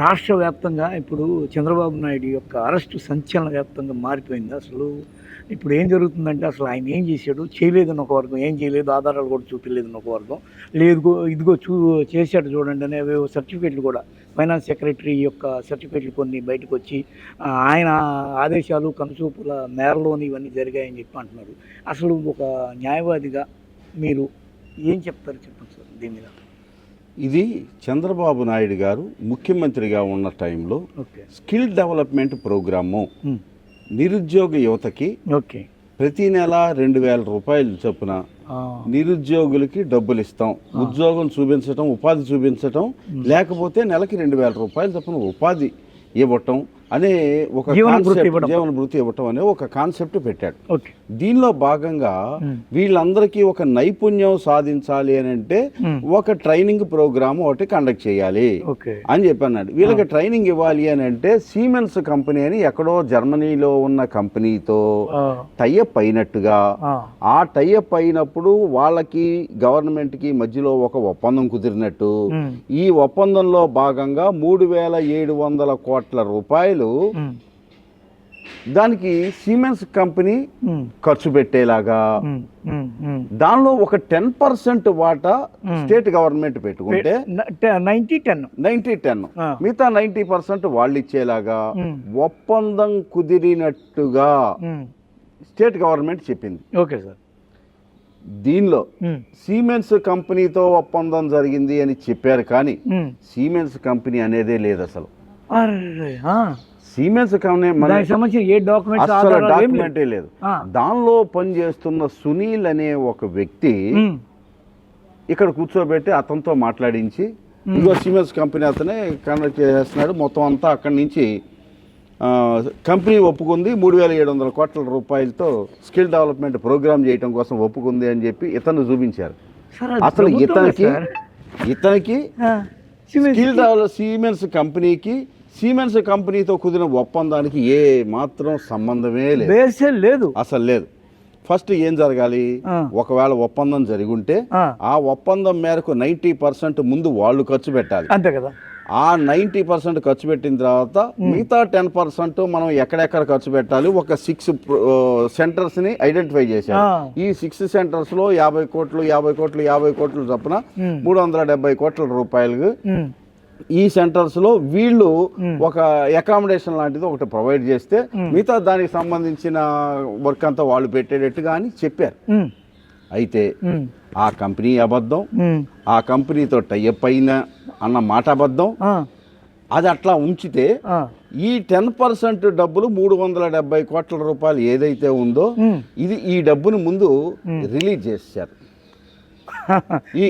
రాష్ట్ర వ్యాప్తంగా ఇప్పుడు చంద్రబాబు నాయుడు యొక్క అరెస్టు సంచలన వ్యాప్తంగా మారిపోయింది. అసలు ఇప్పుడు ఏం జరుగుతుందంటే అసలు ఆయన ఏం చేశాడు, చేయలేదని ఒక వర్గం, ఏం చేయలేదు ఆధారాలు కూడా చూపించలేదని ఒక వర్గం, లేదు ఇదిగో చేశాడు చూడండి అనే సర్టిఫికేట్లు కూడా ఫైనాన్స్ సెక్రటరీ యొక్క సర్టిఫికేట్లు కొన్ని బయటకు వచ్చి ఆయన ఆదేశాలు కనుచూపుల మేరలోని ఇవన్నీ జరిగాయని చెప్పి అంటున్నారు. అసలు ఒక న్యాయవాదిగా మీరు ఏం చెప్తారు, చెప్పండి సార్ దీని మీద. ఇది చంద్రబాబు నాయుడు గారు ముఖ్యమంత్రిగా ఉన్న టైంలో స్కిల్ డెవలప్మెంట్ ప్రోగ్రాము నిరుద్యోగ యువతకి ప్రతి నెల 2,000 రూపాయలు చొప్పున నిరుద్యోగులకి డబ్బులు ఇస్తాం, ఉద్యోగం చూపించటం, ఉపాధి చూపించటం, లేకపోతే నెలకి 2,000 రూపాయలు చొప్పున ఉపాధి ఇవ్వటం అనే ఒక జీవన భృతి ఇవ్వటం అనే ఒక కాన్సెప్ట్ పెట్టాడు. దీనిలో భాగంగా వీళ్ళందరికీ ఒక నైపుణ్యం సాధించాలి అని అంటే ఒక ట్రైనింగ్ ప్రోగ్రామ్ ఒకటి కండక్ట్ చేయాలి అని చెప్పి అన్నాడు. వీళ్ళకి ట్రైనింగ్ ఇవ్వాలి అని అంటే సిమెన్స్ కంపెనీ అని ఎక్కడో జర్మనీలో ఉన్న కంపెనీతో టైఅప్ అయినట్టుగా, ఆ టైఅప్ అయినప్పుడు వాళ్ళకి గవర్నమెంట్ కి మధ్యలో ఒక ఒప్పందం కుదిరినట్టు, ఈ ఒప్పందంలో భాగంగా 3,700 కోట్ల రూపాయలు దానికి సిమెన్స్ కంపెనీ ఖర్చు పెట్టేలాగా, దానిలో ఒక 10% వాటా స్టేట్ గవర్నమెంట్ పెట్టుకుంటే 90-10 మిగతా 90% వాళ్ళు ఇచ్చేలాగా ఒప్పందం కుదిరినట్టుగా స్టేట్ గవర్నమెంట్ చెప్పింది. Okay sir. దీనిలో సిమెన్స్ కంపెనీతో ఒప్పందం జరిగింది అని చెప్పారు, కానీ సిమెన్స్ కంపెనీ అనేదే లేదు అసలు. సిమెన్స్ డాక్యుమెంటే లేదు. దానిలో పనిచేస్తున్న సునీల్ అనే ఒక వ్యక్తి ఇక్కడ కూర్చోబెట్టి అతనితో మాట్లాడించి ఇంకో సిమెన్స్ కంపెనీ అతనే కండక్ట్ చేస్తున్నాడు, మొత్తం అంతా అక్కడి నుంచి కంపెనీ ఒప్పుకుంది, 3,700 కోట్ల రూపాయలతో స్కిల్ డెవలప్మెంట్ ప్రోగ్రామ్ చేయడం కోసం ఒప్పుకుంది అని చెప్పి ఇతను చూపించారు. అసలు ఇతనికి సిమెన్స్ కంపెనీతో కుదిరిన ఒప్పందానికి ఏ మాత్రం సంబంధమే లేదు, అసలు లేదు. ఫస్ట్ ఏం జరగాలి, ఒకవేళ ఒప్పందం జరిగి ఉంటే ఆ ఒప్పందం మేరకు 90% ముందు వాళ్ళు ఖర్చు పెట్టాలి, అంతే కదా. ఆ 90% ఖర్చు పెట్టిన తర్వాత మిగతా 10% మనం ఎక్కడెక్కడ ఖర్చు పెట్టాలి, ఒక 6 సెంటర్స్ ని ఐడెంటిఫై చేశారు. ఈ 6 సెంటర్స్ లో 50 కోట్లు చొప్పున 370 కోట్ల రూపాయలు ఈ సెంటర్స్ లో వీళ్ళు ఒక అకామిడేషన్ లాంటిది ఒకటి ప్రొవైడ్ చేస్తే మిగతా దానికి సంబంధించిన వర్క్ అంతా వాళ్ళు పెట్టేటట్టుగా అని చెప్పారు. అయితే ఆ కంపెనీ అబద్ధం, ఆ కంపెనీతో టైఅప్ అయిన అన్న మాట అబద్ధం. అది అట్లా ఉంచితే ఈ 10% డబ్బులు 370 కోట్ల రూపాయలు ఏదైతే ఉందో ఈ డబ్బును ముందు రిలీజ్ చేశారు.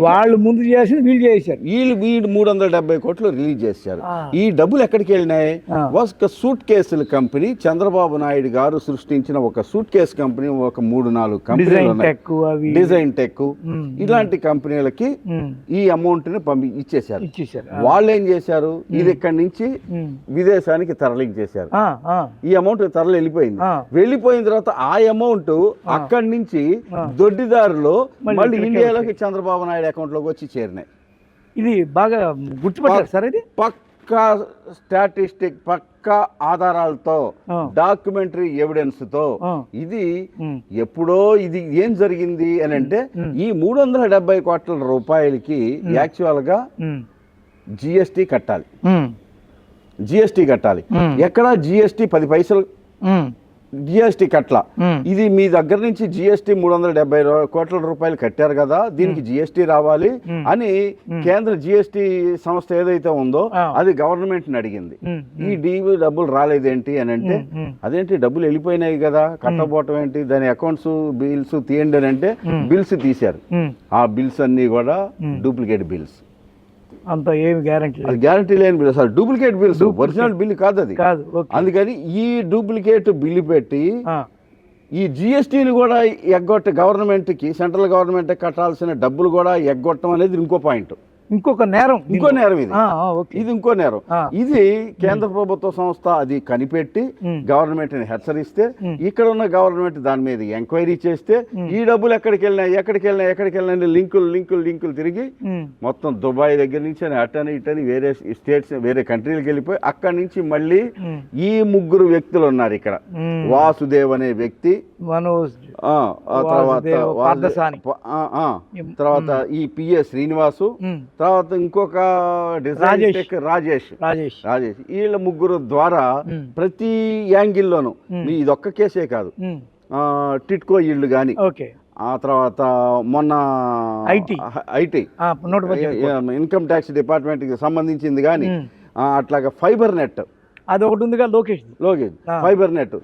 వాళ్ళు ముందు చేసి వీళ్ళు చేశారు, వీళ్ళు 370 కోట్లు రిలీజ్ చేశారు. ఈ డబ్బులు ఎక్కడికి వెళ్ళినాయి? ఒక సూట్ కేసుల కంపెనీ, చంద్రబాబు నాయుడు గారు సృష్టించిన ఒక సూట్ కేసు కంపెనీ, ఒక 3-4 కంపెనీలు, డిజైన్ టెక్ ఇలాంటి కంపెనీలకి ఈ అమౌంట్ ని ఇచ్చేశారు. వాళ్ళు ఏం చేశారు, ఇది ఇక్కడి నుంచి విదేశానికి తరలించేశారు. ఈ అమౌంట్ వెళ్ళిపోయిన తర్వాత ఆ అమౌంట్ అక్కడి నుంచి దొడ్డిదారులో మళ్ళీ ఇండియాలోకి చంద్రబాబు నాయుడు అకౌంట్ లోకి వచ్చి చేరినాయి. ఇది బాగా గుర్తుపట్టారు సార్. ఇది పక్కా స్టాటిస్టిక్, పక్కా ఆధారాలతో, డాక్యుమెంటరీ ఎవిడెన్స్ తో ఇది ఎప్పుడో ఇది ఏం జరిగింది అని అంటే ఈ 370 కోట్ల రూపాయలకి యాక్చువల్ గా జిఎస్టీ కట్టాలి. ఎక్కడ జిఎస్టీ 10 పైసలు జిఎస్టీ కట్ల. ఇది మీ దగ్గర నుంచి జిఎస్టీ 370 కోట్ల రూపాయలు కట్టారు కదా, దీనికి జిఎస్టీ రావాలి అని కేంద్ర జిఎస్టీ సంస్థ ఏదైతే ఉందో అది గవర్నమెంట్ ని అడిగింది. ఈ డబ్బులు రాలేదేంటి అని అంటే, అదేంటి డబ్బులు వెళ్ళిపోయినాయి కదా, కట్టబోవటం ఏంటి, దాని అకౌంట్స్ బిల్స్ తీయండి అని అంటే బిల్స్ తీశారు. ఆ బిల్స్ అన్ని కూడా డూప్లికేట్ బిల్స్, అంత ఏమి గ్యారంటీ లేని బిల్, అసలు డూప్లికేట్ బిల్స్, ఒరిజినల్ బిల్ కాదు అది. అందుకని ఈ డూప్లికేట్ బిల్లు పెట్టి ఈ జిఎస్టీని కూడా ఎగ్గొట్టి గవర్నమెంట్కి, సెంట్రల్ గవర్నమెంట్ కట్టాల్సిన డబ్బులు కూడా ఎగ్గొట్టడం అనేది ఇంకో పాయింట్. ఇంకొక నేరం ఇంకో నేరం ఇది. ఓకే. ఇది ఇంకో నేరం. ఇది కేంద్ర ప్రభుత్వ సంస్థ అది కనిపెట్టి గవర్నమెంట్ ని హెచ్చరిస్తే ఇక్కడ ఉన్న గవర్నమెంట్ దాని మీద ఎంక్వైరీ చేస్తే ఈ డబ్బులు ఎక్కడికి వెళ్ళినాయి లింకులు తిరిగి మొత్తం దుబాయ్ దగ్గర నుంచి అటని ఇటని వేరే స్టేట్స్ వేరే కంట్రీలకు వెళ్ళిపోయి అక్కడి నుంచి మళ్ళీ ఈ ముగ్గురు వ్యక్తులు ఉన్నారు ఇక్కడ. వాసుదేవ్ అనే వ్యక్తి, తర్వాత ఈ పిఏ శ్రీనివాసు, తర్వాత ఇంకొక రాజేష్. వీళ్ళ ముగ్గురు ద్వారా ప్రతి యాంగిల్లోనూ ఇదొక్క కేసే కాదు, టిట్కో ఇళ్ళు గాని, ఆ తర్వాత మొన్న ఐటీ ఇన్కమ్ ట్యాక్స్ డిపార్ట్మెంట్ కి సంబంధించింది కానీ అట్లాగా ఫైబర్ నెట్ అది ఒకటి ఉందిగా, లోకేష్ ఫైబర్ నెట్.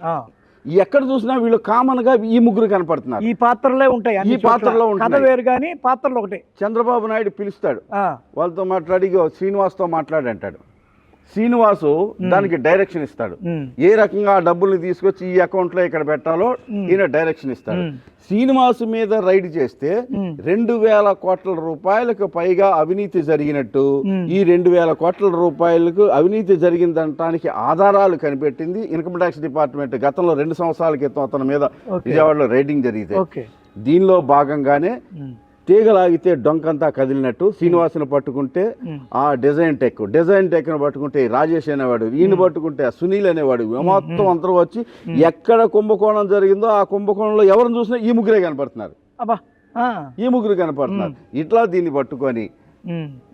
ఎక్కడ చూసినా వీళ్ళు కామన్ గా ఈ ముగ్గురు కనపడుతున్నారు. ఈ పాత్రలే ఉంటాయి, ఈ పాత్రలో వేరు కానీ పాత్రలు ఒకటే. చంద్రబాబు నాయుడు పిలుస్తాడు, వాళ్ళతో మాట్లాడి శ్రీనివాస్తో మాట్లాడంటాడు. శ్రీనివాసు దానికి డైరెక్షన్ ఇస్తాడు, ఏ రకంగా ఆ డబ్బుల్ని తీసుకొచ్చి ఈ అకౌంట్ లో ఇక్కడ పెట్టాలో ఈయన డైరెక్షన్ ఇస్తాడు. శ్రీనివాసు మీద రైడ్ చేస్తే 2,000 కోట్ల రూపాయలకు పైగా అవినీతి జరిగినట్టు, ఈ 2,000 కోట్ల రూపాయలకు అవినీతి జరిగిందనటానికి ఆధారాలు కనిపెట్టింది ఇన్కమ్ ట్యాక్స్ డిపార్ట్మెంట్. గతంలో 2 సంవత్సరాల క్రితం అతని మీద విజయవాడలో రైడింగ్ జరిగితే దీనిలో భాగంగానే తీగలాగితే డొంకంతా కదిలినట్టు శ్రీనివాసును పట్టుకుంటే ఆ డిజైన్ టెక్ను పట్టుకుంటే రాజేష్ అనేవాడు, ఈయన పట్టుకుంటే సునీల్ అనేవాడు, మొత్తం అందరూ వచ్చి ఎక్కడ కుంభకోణం జరిగిందో ఆ కుంభకోణంలో ఎవరిని చూసినా ఈ ముగ్గురే కనపడుతున్నారు. ఇట్లా దీన్ని పట్టుకొని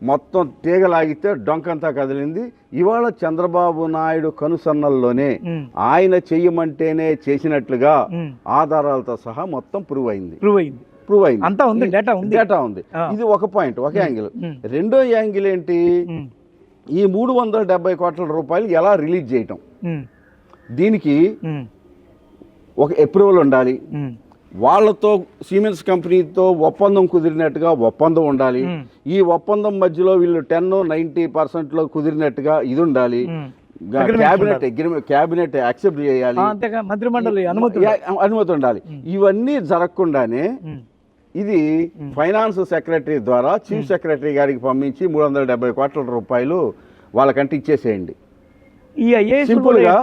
మొత్తం తీగలాగితే డొంకంతా కదిలింది. ఇవాళ చంద్రబాబు నాయుడు కనుసన్నల్లోనే ఆయన చెయ్యమంటేనే చేసినట్లుగా ఆధారాలతో సహా మొత్తం ప్రూవ్ అయింది. అంతా ఉంది, డేటా ఉంది. ఇది ఒక పాయింట్, ఒక యాంగిల్. రెండో యాంగిల్ ఏంటి, ఈ 370 కోట్ల రూపాయలు ఎలా రిలీజ్ చేయటం, దీనికి ఒక అప్రూవల్ ఉండాలి, వాళ్ళతో సిమెంట్స్ కంపెనీతో ఒప్పందం కుదిరినట్టుగా ఒప్పందం ఉండాలి, ఈ ఒప్పందం మధ్యలో వీళ్ళు 10-90% కుదిరినట్టుగా ఇది ఉండాలి, క్యాబినెట్ యాక్సెప్ట్ చేయాలి, మంత్రిమండలి అనుమతి ఉండాలి. ఇవన్నీ జరగకుండానే ఇది ఫైనాన్స్ సెక్రటరీ ద్వారా చీఫ్ సెక్రటరీ గారికి పంపించి 370 కోట్ల రూపాయలు వాళ్ళకంటే ఇచ్చేసేయండి, సింపుల్ గా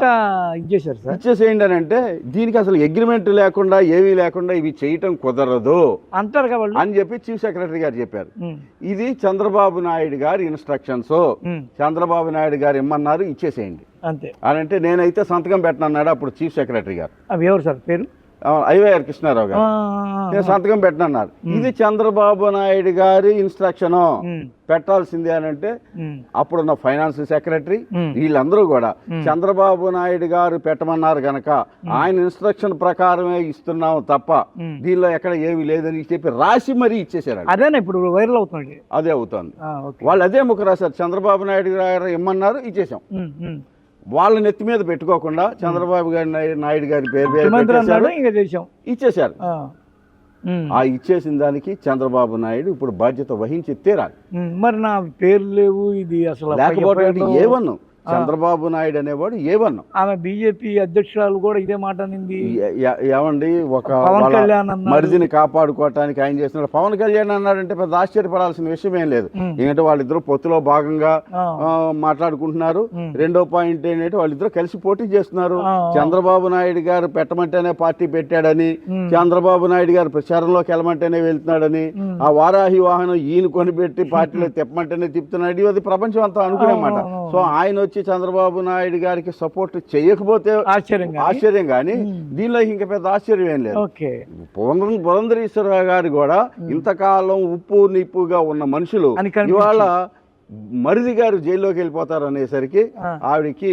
ఇచ్చేసేయండి అని అంటే, దీనికి అసలు అగ్రిమెంట్ లేకుండా ఏమీ లేకుండా ఇవి చేయటం కుదరదు అంటారు అని చెప్పి చీఫ్ సెక్రటరీ గారు చెప్పారు. ఇది చంద్రబాబు నాయుడు గారి ఇన్స్ట్రక్షన్స్. చంద్రబాబు నాయుడు గారు ఇమ్మన్నారు, ఇచ్చేసేయండి అంతే అని అంటే, నేనైతే సంతకం పెట్టనన్నాడు అప్పుడు చీఫ్ సెక్రటరీ గారు. ఎవరు సార్ పేరు? ఐవైఆర్ కృష్ణారావు గారు. నేను సంతకం పెట్టనన్నారు. ఇది చంద్రబాబు నాయుడు గారి ఇన్స్ట్రక్షన్, పెట్టాల్సిందే అని అంటే అప్పుడున్న ఫైనాన్స్ సెక్రటరీ వీళ్ళందరూ కూడా చంద్రబాబు నాయుడు గారు పెట్టమన్నారు గనక ఆయన ఇన్స్ట్రక్షన్ ప్రకారమే ఇస్తున్నాం తప్ప దీనిలో ఎక్కడ ఏమీ లేదని చెప్పి రాసి మరీ ఇచ్చేసారు. అదేనా ఇప్పుడు వైరల్ అవుతుంది? అదే అవుతుంది. వాళ్ళు అదే ముఖ రాశారు, చంద్రబాబు నాయుడు గారు ఇమ్మన్నారు, ఇచ్చేసాం. వాళ్ళ నెత్తి మీద పెట్టుకోకుండా చంద్రబాబు నాయుడు గారి పేరు ఇచ్చేశారు. ఆ ఇచ్చేసిన దానికి చంద్రబాబు నాయుడు ఇప్పుడు బాధ్యత వహించి తీరాలి. మరి నా పేరు లేవు, ఇది అసలు లేకపోతే ఏమన్నా చంద్రబాబు నాయుడు అనేవాడు ఏమన్నా. ఆమె బీజేపీ అధ్యక్షురాలు కూడా ఇదే మాట అనింది. ఏమండి, ఒక మరిదిని కాపాడుకోవటానికి ఆయన చేస్తున్నారు. పవన్ కళ్యాణ్ అన్నాడంటే పెద్ద ఆశ్చర్యపడాల్సిన విషయం ఏం లేదు. ఎందుకంటే వాళ్ళిద్దరు పొత్తులో భాగంగా మాట్లాడుకుంటున్నారు. రెండో పాయింట్ ఏంటంటే వాళ్ళిద్దరు కలిసి పోటీ చేస్తున్నారు. చంద్రబాబు నాయుడు గారు పెట్టమంటేనే పార్టీ పెట్టాడని, చంద్రబాబు నాయుడు గారు ప్రచారంలోకి వెళ్ళమంటేనే వెళ్తున్నాడని, ఆ వారాహి వాహనం ఈయన కొనిపెట్టి పార్టీలో తిప్పమంటేనే తిప్పుతున్నాడు, అది ప్రపంచం అంతా అనుకునేమాట. సో ఆయన వచ్చి చంద్రబాబు నాయుడు గారికి సపోర్ట్ చేయకపోతే ఆశ్చర్యం కానీ దీనిలో ఇంకా పెద్ద ఆశ్చర్యం ఏం లేదు. పురంధరేశ్వరరావు గారు కూడా ఇంతకాలం ఉప్పు నిప్పుగా ఉన్న మనుషులు ఇవాళ మరిది గారు జైల్లోకి వెళ్ళిపోతారు అనేసరికి ఆవిడకి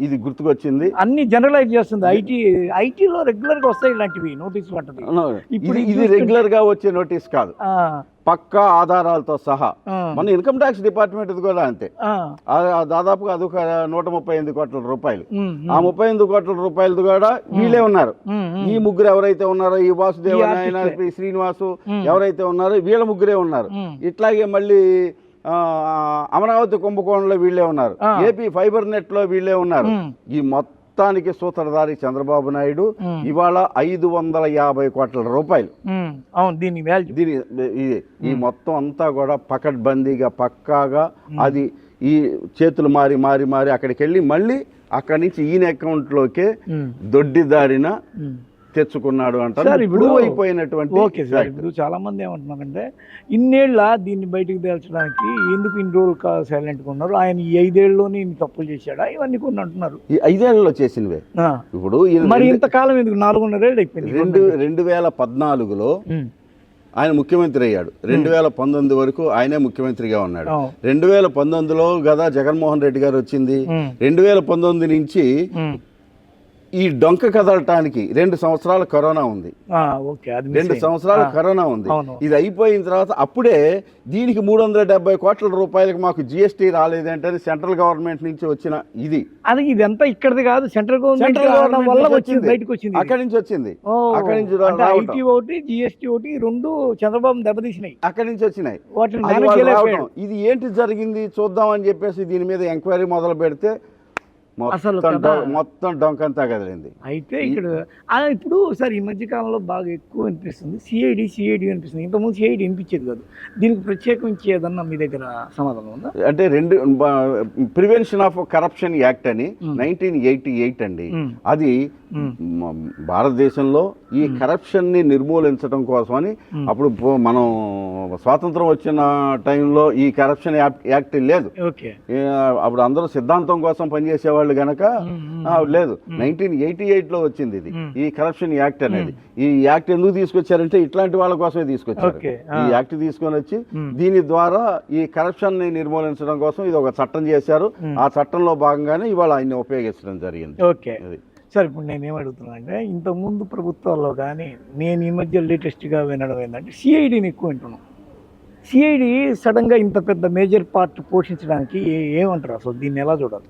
ఇది గుర్తుకొచ్చింది. అన్ని జనరలైజ్ చేస్తుంది. ఐటీలో రెగ్యులర్ గా వస్తాయి ఇలాంటివి నోటీసులు. ఇది రెగ్యులర్ గా వచ్చే నోటీస్ కాదు, పక్కా ఆధారాలతో సహా. మన ఇన్కమ్ ట్యాక్స్ డిపార్ట్మెంట్ కూడా అంతే. దాదాపుగా అదొక 138 కోట్ల రూపాయలు. ఆ 38 కోట్ల రూపాయలు కూడా వీళ్ళే ఉన్నారు. ఈ ముగ్గురు ఎవరైతే ఉన్నారో, ఈ వాసుదేవ నాయన, శ్రీనివాసు ఎవరైతే ఉన్నారో వీళ్ళ ముగ్గురే ఉన్నారు. ఇట్లాగే మళ్ళీ అమరావతి కుంభకోణంలో వీళ్ళే ఉన్నారు, ఏపీ ఫైబర్ నెట్ లో వీళ్ళే ఉన్నారు. ఈ మొత్తం మొత్తానికి సూత్రధారి చంద్రబాబు నాయుడు. ఇవాళ 550 కోట్ల రూపాయలు దీని ఈ మొత్తం అంతా కూడా పకడ్బందీగా పక్కాగా అది ఈ చేతులు మారి అక్కడికి వెళ్ళి మళ్ళీ అక్కడి నుంచి ఈయన అకౌంట్లోకే దొడ్డిదారిన తెచ్చుకున్నాడు అంటారు. ఇప్పుడు అయిపోయినటువంటి ఓకే సార్. ఇప్పుడు చాలా మంది ఏమంటున్నారంటే ఇన్నేళ్ళ దీన్ని బయటకు తేల్చడానికి ఎందుకు ఇన్ని రోజులు సైలెంట్గా ఉన్నారు, ఆయన ఈ 5 ఏళ్ళలోనే ఇన్ని తప్పులు చేశాడా, ఇవన్నీ కొన్ని అంటున్నారు. ఈ 5 ఏళ్లలో చేసినవే. ఇప్పుడు మరి ఇంతకాలం ఎందుకు 4.5 ఏళ్ళు అయిపోయింది. 2014లో ఆయన ముఖ్యమంత్రి అయ్యాడు. 2019 వరకు ఆయనే ముఖ్యమంత్రిగా ఉన్నాడు. 2019లో కదా జగన్మోహన్ రెడ్డి గారు వచ్చింది. 2019 నుంచి ఈ డొంక కదలటానికి 2 సంవత్సరాల కరోనా ఉంది. 2 సంవత్సరాల కరోనా ఉంది. ఇది అయిపోయిన తర్వాత అప్పుడే దీనికి 370 కోట్ల రూపాయలకు మాకు జిఎస్టీ రాలేదంటే సెంట్రల్ గవర్నమెంట్ నుంచి వచ్చిన ఇది ఇదంతా ఇక్కడిది కాదు, సెంట్రల్ గవర్నమెంట్ వల్ల వచ్చింది, బయటకు వచ్చింది, అక్కడి నుంచి వచ్చింది. అక్కడి నుంచి ఐటీ ఒకటి జిఎస్టీ ఒకటి 2 చంద్రబాబు దెబ్బతీసినాయి, అక్కడి నుంచి వచ్చినాయి. ఇది ఏంటి జరిగింది చూద్దాం అని చెప్పేసి దీని మీద ఎంక్వైరీ మొదలు పెడితే మొత్తం డొంకంతా కదిలింది. అయితే ఇక్కడ ఇప్పుడు సార్ ఈ మధ్య కాలంలో బాగా ఎక్కువ అనిపిస్తుంది సిఐడి అనిపిస్తుంది. ఇంతకుముందు సిఐడి అనిపించేది కాదు. దీనికి ప్రత్యేకించి ఏదన్నా మీ దగ్గర సమాధానం ఉందా? అంటే ప్రివెన్షన్ ఆఫ్ కరప్షన్ యాక్ట్ అని 1988 అండి. అది భారతదేశంలో ఈ కరప్షన్ ని నిర్మూలించడం కోసమని అప్పుడు మనం స్వాతంత్రం వచ్చిన టైంలో ఈ కరప్షన్ యాక్ట్ లేదు. అప్పుడు అందరూ సిద్ధాంతం కోసం పనిచేసేవాళ్ళు గనక లేదు. 1988లో వచ్చింది ఇది, ఈ కరప్షన్ యాక్ట్ అనేది. ఈ యాక్ట్ ఎందుకు తీసుకొచ్చారంటే ఇట్లాంటి వాళ్ళ కోసమే తీసుకొచ్చారు. ఈ యాక్ట్ తీసుకొని వచ్చి దీని ద్వారా ఈ కరప్షన్ ని నిర్మూలించడం కోసం ఇది ఒక చట్టం చేశారు. ఆ చట్టంలో భాగంగానే ఇవాళ ఆయన్ని ఉపయోగించడం జరిగింది. సార్ ఇప్పుడు నేనేం అడుగుతున్నా అంటే ఇంతకుముందు ప్రభుత్వాల్లో కానీ నేను ఈ మధ్య లేటెస్ట్గా వినడం ఏంటంటే సిఐడిని ఎక్కువ వింటున్నాం. సిఐడి సడన్గా ఇంత పెద్ద మేజర్ పార్ట్ పోషించడానికి ఏమంటారు, అసలు దీన్ని ఎలా చూడాలి?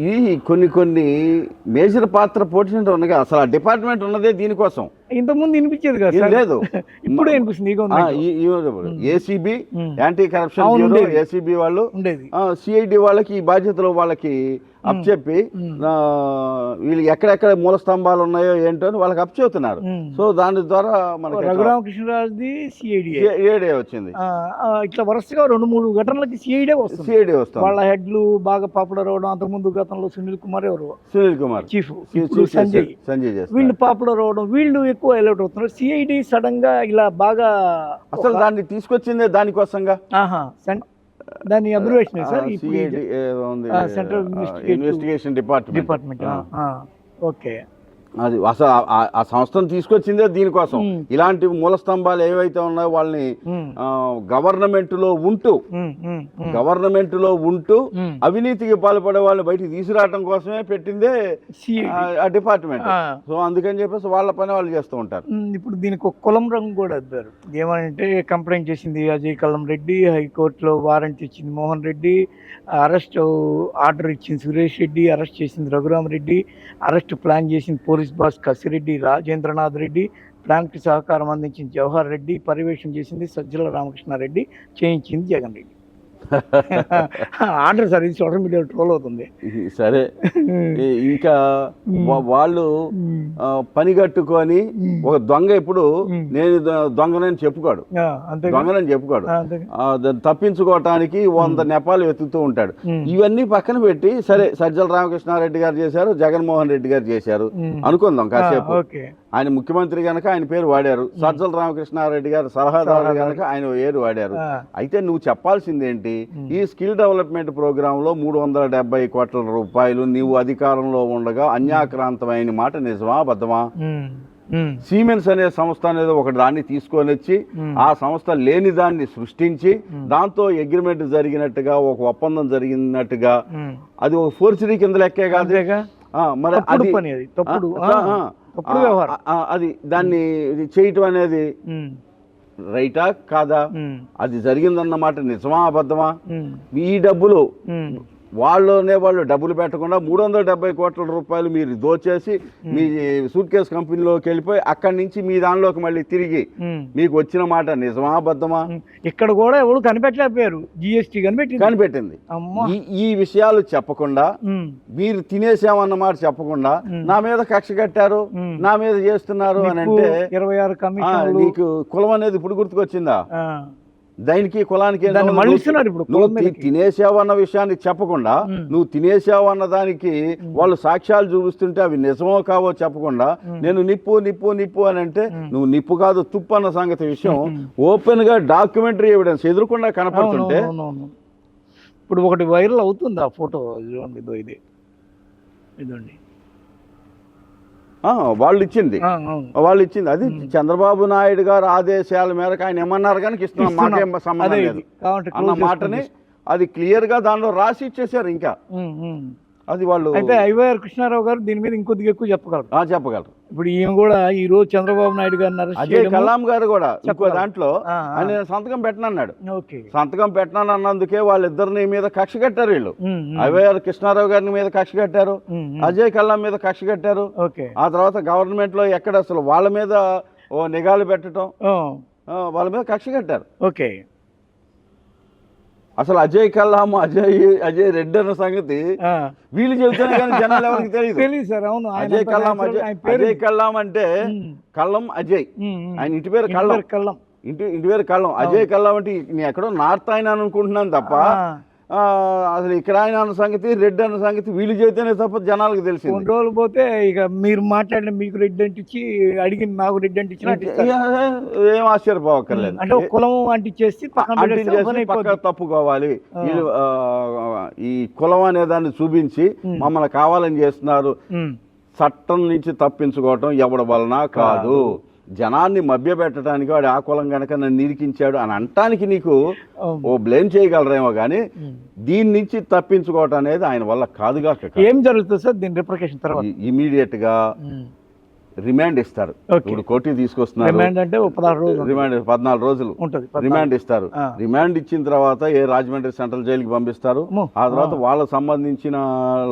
ఈ కొన్ని మేజర్ పాత్ర పోషించడం ఉన్నాయి. అసలు ఆ డిపార్ట్మెంట్ ఉన్నదే దీనికోసం. ఇంతకుముందు వినిపించేది కదా, లేదు ఇప్పుడు వినిపిస్తుంది. ACB, anti corruption bureau, ACB వాళ్ళు ఉండేది. సిఐడి వాళ్ళకి ఈ బాధ్యతలు వాళ్ళకి అప్పచెప్పి వీళ్ళు ఎక్కడెక్కడ మూల స్తంభాలు ఉన్నాయో ఏంటో అని వాళ్ళకి అప్పచెబుతున్నారు. సో దాని ద్వారా మనకి రఘురామకృష్ణరాజుది సిఐడి వచ్చింది. ఇట్లా వరుసగా 2-3 ఘటనలకి సిఐడి వస్తుంది. వాళ్ళ హెడ్లు బాగా పాపులర్ అవడం. అంతకుముందు గతంలో సునీల్ కుమార్ చీఫ్, సంజయ్ వీళ్ళు పాపులర్ అవడం, వీళ్ళు ఎక్కువ ఎలౌట్ అవుతున్నారు. సిఐడి సడన్ గా ఇలా బాగా అసలు దాన్ని తీసుకొచ్చిందే దానికోసంగా. దాని observation sir central investigation department. Okay, అది అసలు ఆ సంస్థను తీసుకొచ్చిందే దీనికోసం. ఇలాంటి మూల స్తంభాలు ఏవైతే ఉన్నాయో వాళ్ళని గవర్నమెంట్ లో ఉంటూ అవినీతికి పాల్పడే వాళ్ళని బయటికి తీసుకురావడం కోసమే పెట్టిందే ఆ డిపార్ట్మెంట్. సో అందుకని చెప్పేసి వాళ్ళ పని వాళ్ళు చేస్తూ ఉంటారు. ఇప్పుడు దీనికి ఒక కులం రంగు కూడా అద్దారు. ఏమంటే కంప్లైంట్ చేసింది అజయ్ కల్లం రెడ్డి, హైకోర్టులో వారెంట్ ఇచ్చింది మోహన్ రెడ్డి, అరెస్ట్ ఆర్డర్ ఇచ్చింది సురేష్ రెడ్డి, అరెస్ట్ చేసింది రఘురామరెడ్డి, అరెస్ట్ ప్లాన్ చేసింది పోలీస్ బాస్ కసిరెడ్డి రాజేంద్రనాథ్ రెడ్డి, ప్లాన్కి సహకారం అందించిన జవహర్ రెడ్డి, పర్యవేక్షణ చేసింది సజ్జల రామకృష్ణారెడ్డి, చేయించింది జగన్ రెడ్డి. ఆర్డర్ సార్ ఇది సోషల్ మీడియాలో ట్రోల్ అవుతుంది. సరే, ఇంకా వాళ్ళు పని కట్టుకొని ఒక దొంగ ఇప్పుడు నేను దొంగనని చెప్పుకోడు, తప్పించుకోవటానికి 100 నెపాలు వెతుకుతూ ఉంటాడు. ఇవన్నీ పక్కన పెట్టి సరే సజ్జల రామకృష్ణారెడ్డి గారు చేశారు, జగన్మోహన్ రెడ్డి గారు చేశారు అనుకుందాం కాసేపు. ఆయన ముఖ్యమంత్రి గనక ఆయన పేరు వాడారు, సజ్జల రామకృష్ణారెడ్డి గారు సలహాదారు గనక ఆయన పేరు వాడారు. అయితే నువ్వు చెప్పాల్సింది ఏంటి? ఈ స్కిల్ డెవలప్మెంట్ ప్రోగ్రామ్ లో 370 కోట్ల రూపాయలు నీవు అధికారంలో ఉండగా అన్యాక్రాంతమైన మాట నిజమా అబద్ధమా? సిమెన్స్ అనే సంస్థ అనేది ఒక దాన్ని తీసుకొని వచ్చి ఆ సంస్థ లేని దాన్ని సృష్టించి దాంతో అగ్రిమెంట్ జరిగినట్టుగా ఒక ఒప్పందం జరిగినట్టుగా అది ఒక ఫోర్జరీ కింద లెక్కే కాదు. మరి అది దాన్ని చేయటం అనేది రైటా కాదా? అది జరిగిందన్నమాట నిజమా అబద్ధమా? ఈ డబ్బులు వాళ్ళు డబ్బులు పెట్టకుండా 370 కోట్ల రూపాయలు మీరు దోచేసి మీ సూట్ కేసు కంపెనీలోకి వెళ్ళిపోయి అక్కడి నుంచి మీ దానిలోకి మళ్ళీ తిరిగి మీకు వచ్చిన మాట నిజమా అబద్ధమా? ఇక్కడ కూడా ఎవరు కనిపెట్టలేకపోయారు, జిఎస్టీ కనిపెట్టింది. ఈ విషయాలు చెప్పకుండా మీరు తినేసామన్న మాట చెప్పకుండా నా మీద కక్ష కట్టారు, నా మీద చేస్తున్నారు అని అంటే 26 కమిషన్లు. నీకు కులం అనేది ఇప్పుడు గుర్తుకొచ్చిందా? దానికి కులానికి నువ్వు తినేసావు అన్న విషయాన్ని చెప్పకుండా నువ్వు తినేసావు అన్న దానికి వాళ్ళు సాక్ష్యాలు చూపిస్తుంటే అవి నిజమో కావో చెప్పకుండా నేను నిప్పు నిప్పు నిప్పు అని అంటే నువ్వు నిప్పు కాదు తుప్పు అన్న సంగతి విషయం ఓపెన్ గా డాక్యుమెంటరీ ఎవిడెన్స్ ఎదురుకుండా కనపడుతుంటే ఇప్పుడు ఒకటి వైరల్ అవుతుంది ఆ ఫోటో ఇదండి. వాళ్ళు ఇచ్చింది అది చంద్రబాబు నాయుడు గారు ఆదేశాల మేరకు ఆయన ఏమన్నారు కానీ ఇస్తున్నాం మాకేం సంబంధం లేదు అన్న మాటని అది క్లియర్ గా దానిలో రాసి ఇచ్చేసారు. ఇంకా అది వాళ్ళు అయితే ఐవైఆర్ కృష్ణారావు గారు దీని మీద ఇంకొద్దిగా ఎక్కువ చెప్పగలరు. ఇప్పుడు ఈయన కూడా ఈ రోజు చంద్రబాబు నాయుడు గారిని అజయ్ కలాం గారు కూడా ఇంకో దాంట్లో ఆయన సంతకం పెట్టనన్నాడు. సంతకం పెట్టనన్నందుకే వాళ్ళిద్దరిని మీద కక్ష కట్టారు వీళ్ళు. ఐవైఆర్ కృష్ణారావు గారి మీద కక్ష కట్టారు, అజయ్ కలాం మీద కక్ష కట్టారు. ఆ తర్వాత గవర్నమెంట్ లో ఎక్కడ అసలు వాళ్ళ మీద ఓ నిఘాలు పెట్టడం, వాళ్ళ మీద కక్ష కట్టారు. అసలు అజయ్ కల్లాం అజయ్ రెడ్డి అన్న సంగతి వీళ్ళు చెబుతానే కానీ జనాలు ఎవరికి తెలియదు సార్. అవును, అజయ్ కల్లాం అజయ్ కల్లాం అంటే కల్లం అజయ్, ఆయన ఇంటి పేరు కల్లం, ఇంటి పేరు కల్లం. అజయ్ కల్లాం అంటే నేను ఎక్కడో నార్త్ ఆయన అనుకుంటున్నాను తప్ప అసలు ఇక్కడ ఆయన అన్న సంగతి రెడ్డి అన్న సంగతి వీళ్ళు చెబితేనే తప్ప జనాలకు తెలిసింది. కొన్ని రోజులు పోతే ఇక మీరు మాట్లాడిన మీకు రెడ్డి అంటించి అడిగిన నాకు రెడ్డి అంటించిన ఏం ఆశ్చర్యపోవక్కర్లేదు. అంటే కులం అంటించేసి పక్క తప్పుకోవాలి. వీళ్ళు ఈ కులం అనే దాన్ని చూపించి మమ్మల్ని కావాలని చేస్తున్నారు. చట్టం నుంచి తప్పించుకోవటం ఎవడి వలన కాదు, జనాన్ని మభ్యపెట్టడానికి వాడు ఆ కులం కనుక నన్ను నిరికించాడు అని అంటానికి నీకు ఓ బ్లేమ్ చేయగలరేమో కానీ దీని నుంచి తప్పించుకోవటం అనేది ఆయన వల్ల కాదుగా. ఏం జరుగుతుంది సార్ దీని రిప్రికేషన్ తర్వాత? ఇమీడియట్ గా రిమాండ్ ఇస్తారు. ఇప్పుడు కోర్టుకి తీసుకొస్తున్నారు, రిమాండ్ 14 రోజులు రిమాండ్ ఇస్తారు. రిమాండ్ ఇచ్చిన తర్వాత రాజమండ్రి సెంట్రల్ జైలుకి పంపిస్తారు. ఆ తర్వాత వాళ్ళకు సంబంధించిన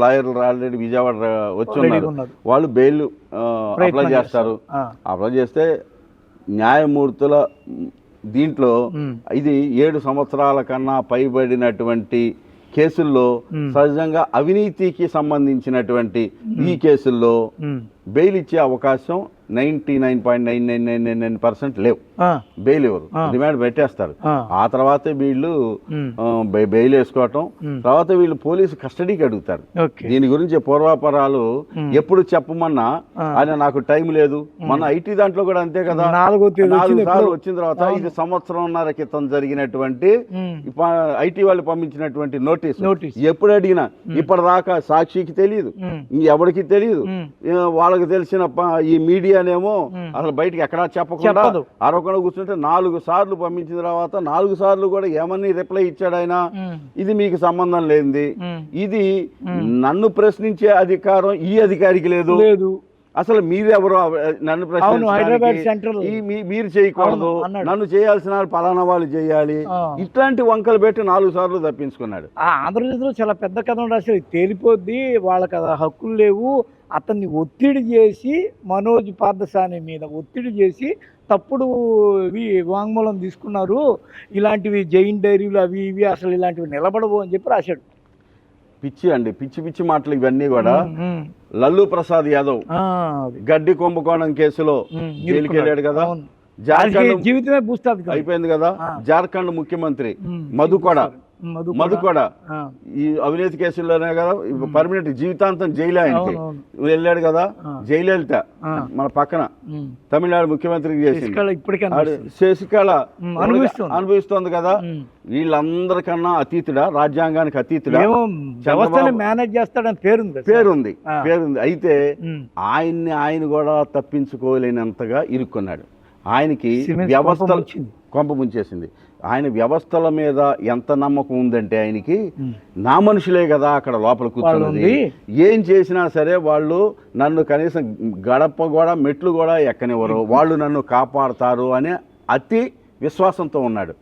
లాయర్లు ఆల్రెడీ విజయవాడ వచ్చి ఉన్నారు, వాళ్ళు బెయిల్ అప్లై చేస్తారు. అప్లై చేస్తే న్యాయమూర్తుల దీంట్లో ఇది 7 సంవత్సరాల కన్నా పైబడినటువంటి కేసుల్లో సహజంగా అవినీతికి సంబంధించినటువంటి ఈ కేసుల్లో బెయిల్ ఇచ్చే అవకాశం 99.9999% లేవు. బెయిల్ ఎవరు డిమాండ్ పెట్టేస్తారు. ఆ తర్వాత వీళ్ళు బెయిల్ వేసుకోవటం, తర్వాత వీళ్ళు పోలీసు కస్టడీకి అడుగుతారు. దీని గురించి పూర్వాపరాలు ఎప్పుడు చెప్పమన్నా ఆయన నాకు టైం లేదు. మన ఐటీ దాంట్లో కూడా అంతే కదా, 4 సార్లు వచ్చిన తర్వాత ఇది 1.5 సంవత్సరం క్రితం జరిగినటువంటి ఐటీ వాళ్ళు పంపించినటువంటి నోటీస్ ఎప్పుడు అడిగినా ఇప్పటిదాకా సాక్షికి తెలియదు, ఎవరికి తెలియదు. వాళ్ళకి తెలిసిన ఈ మీడియానేమో అసలు బయటకి ఎక్కడా చెప్పకుండా అరవకుండా కూర్చుంటే 4 సార్లు పంపించిన తర్వాత 4 సార్లు కూడా ఏమని రిప్లై ఇచ్చాడు ఆయన, ఇది మీకు సంబంధం లేనిది, ఇది నన్ను ప్రశ్నించే అధికారం ఈ అధికారికి లేదు, అసలు మీరెవరు నన్ను ప్రశ్నించడానికి, మీరు చేయకూడదు, నన్ను చేయాల్సిన పలానా వాళ్ళు చేయాలి, ఇట్లాంటి వంకలు పెట్టి 4 సార్లు తప్పించుకున్నాడు. ఆంధ్రప్రదేశ్లో చాలా పెద్ద కథ రాశారు, తేలిపోద్ది, వాళ్ళకి హక్కులు లేవు, అతన్ని ఒత్తిడి చేసి మనోజ్ పార్థసాని మీద ఒత్తిడి చేసి తప్పుడు వాంగ్మూలం తీసుకున్నారు, ఇలాంటివి జైన్ డైరీలు అవి ఇవి అసలు ఇలాంటివి నిలబడవు అని చెప్పి రాశాడు. పిచ్చి అండి, పిచ్చి మాటలు ఇవన్నీ కూడా. లల్లూ ప్రసాద్ యాదవ్ గడ్డి కుంభకోణం కేసులో జైలుకి వెళ్ళాడు కదా, జీవితమే భూస్థాపితం అయిపోయింది కదా. జార్ఖండ్ ముఖ్యమంత్రి మధుకొడ ఈ అవినీతి కేసుల్లోనే కదా పర్మనెంట్ జీవితాంతం జైలు ఆయనకి వెళ్ళాడు కదా. జయలలిత మన పక్కన తమిళనాడు ముఖ్యమంత్రికి చేసింది, శశికళ అనుభవిస్తోంది కదా. వీళ్ళందరికన్నా అతీతుడా, రాజ్యాంగానికి అతీతుడా, మేనేజ్ చేస్తాడని పేరుంది. అయితే ఆయన కూడా తప్పించుకోలేనంతగా ఇరుక్కున్నాడు. ఆయనకి వ్యవస్థ కొంప ముంచేసింది. ఆయన వ్యవస్థల మీద ఎంత నమ్మకం ఉందంటే ఆయనకి, నా మనుషులే కదా అక్కడ లోపల కూర్చున్నది, ఏం చేసినా సరే వాళ్ళు నన్ను కనీసం గడప కూడా మెట్లు కూడా ఎక్కనివ్వరు, వాళ్ళు నన్ను కాపాడతారు అనే అతి విశ్వాసంతో ఉన్నాడు.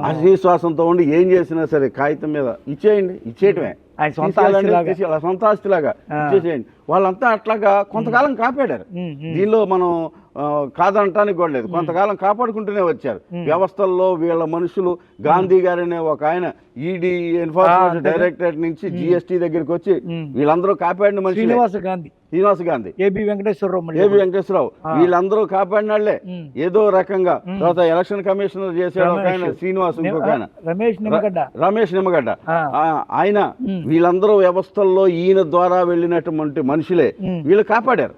అతి విశ్వాసంతో ఉండి ఏం చేసినా సరే కాగితం మీద ఇచ్చేయటమే. ఆయన సొంత తీసుకెళ్ళండి, ఆస్తిలాగా. తీసుకెళ్ళి సొంత ఆస్తిలాగా ఇచ్చేసేయండి. వాళ్ళంతా అట్లాగా కొంతకాలం కాపాడారు. దీనిలో మనం కాదనటానికి కూడా లేదు. కొంతకాలం కాపాడుకుంటూనే వచ్చారు వ్యవస్థల్లో. వీళ్ళ మనుషులు గాంధీ గారనే ఒక ఆయన ఈడీ ఎన్ఫోర్స్మెంట్ డైరెక్టరేట్ నుంచి జిఎస్టీ దగ్గరికి వచ్చి వీళ్ళందరూ కాపాడిన మనిషి శ్రీనివాస్ గాంధీ, ఏబి వెంకటేశ్వరరావు వీళ్ళందరూ కాపాడిన వాళ్ళే ఏదో రకంగా. తర్వాత ఎలక్షన్ కమిషనర్ చేశాడు ఒక ఆయన శ్రీనివాస్, ఇంకొక ఆయన రమేష్ నిమ్మగడ్డ, ఆయన. వీళ్ళందరూ వ్యవస్థల్లో ఈయన ద్వారా వెళ్ళినటువంటి మనుషులే వీళ్ళు కాపాడారు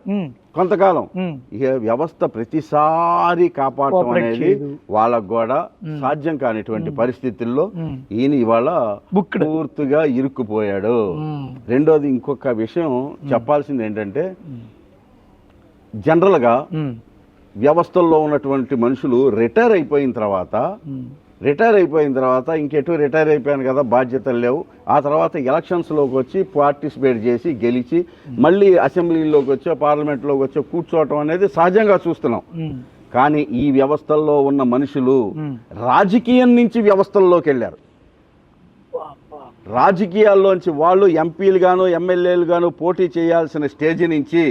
కొంతకాలం. ఇక వ్యవస్థ ప్రతిసారి కాపాడటం అనేది వాళ్ళకు కూడా సాధ్యం కానిటువంటి పరిస్థితుల్లో ఈయన ఇవాళ పూర్తిగా ఇరుక్కుపోయాడు. రెండోది ఇంకొక విషయం చెప్పాల్సింది ఏంటంటే, జనరల్గా వ్యవస్థల్లో ఉన్నటువంటి మనుషులు రిటైర్ అయిపోయిన తర్వాత ఇంకెటు రిటైర్ అయిపోయాను కదా, బాధ్యతలు లేవు. ఆ తర్వాత ఎలక్షన్స్లోకి వచ్చి పార్టిసిపేట్ చేసి గెలిచి మళ్ళీ అసెంబ్లీలోకి వచ్చో పార్లమెంట్లోకి వచ్చో కూర్చోవటం అనేది సహజంగా చూస్తున్నాం. కానీ ఈ వ్యవస్థల్లో ఉన్న మనుషులు రాజకీయం నుంచి వ్యవస్థల్లోకి వెళ్ళారు. రాజకీయాల్లోంచి వాళ్ళు ఎంపీలు గాను ఎమ్మెల్యేలు గాను పోటీ చేయాల్సిన స్టేజ్ నుంచి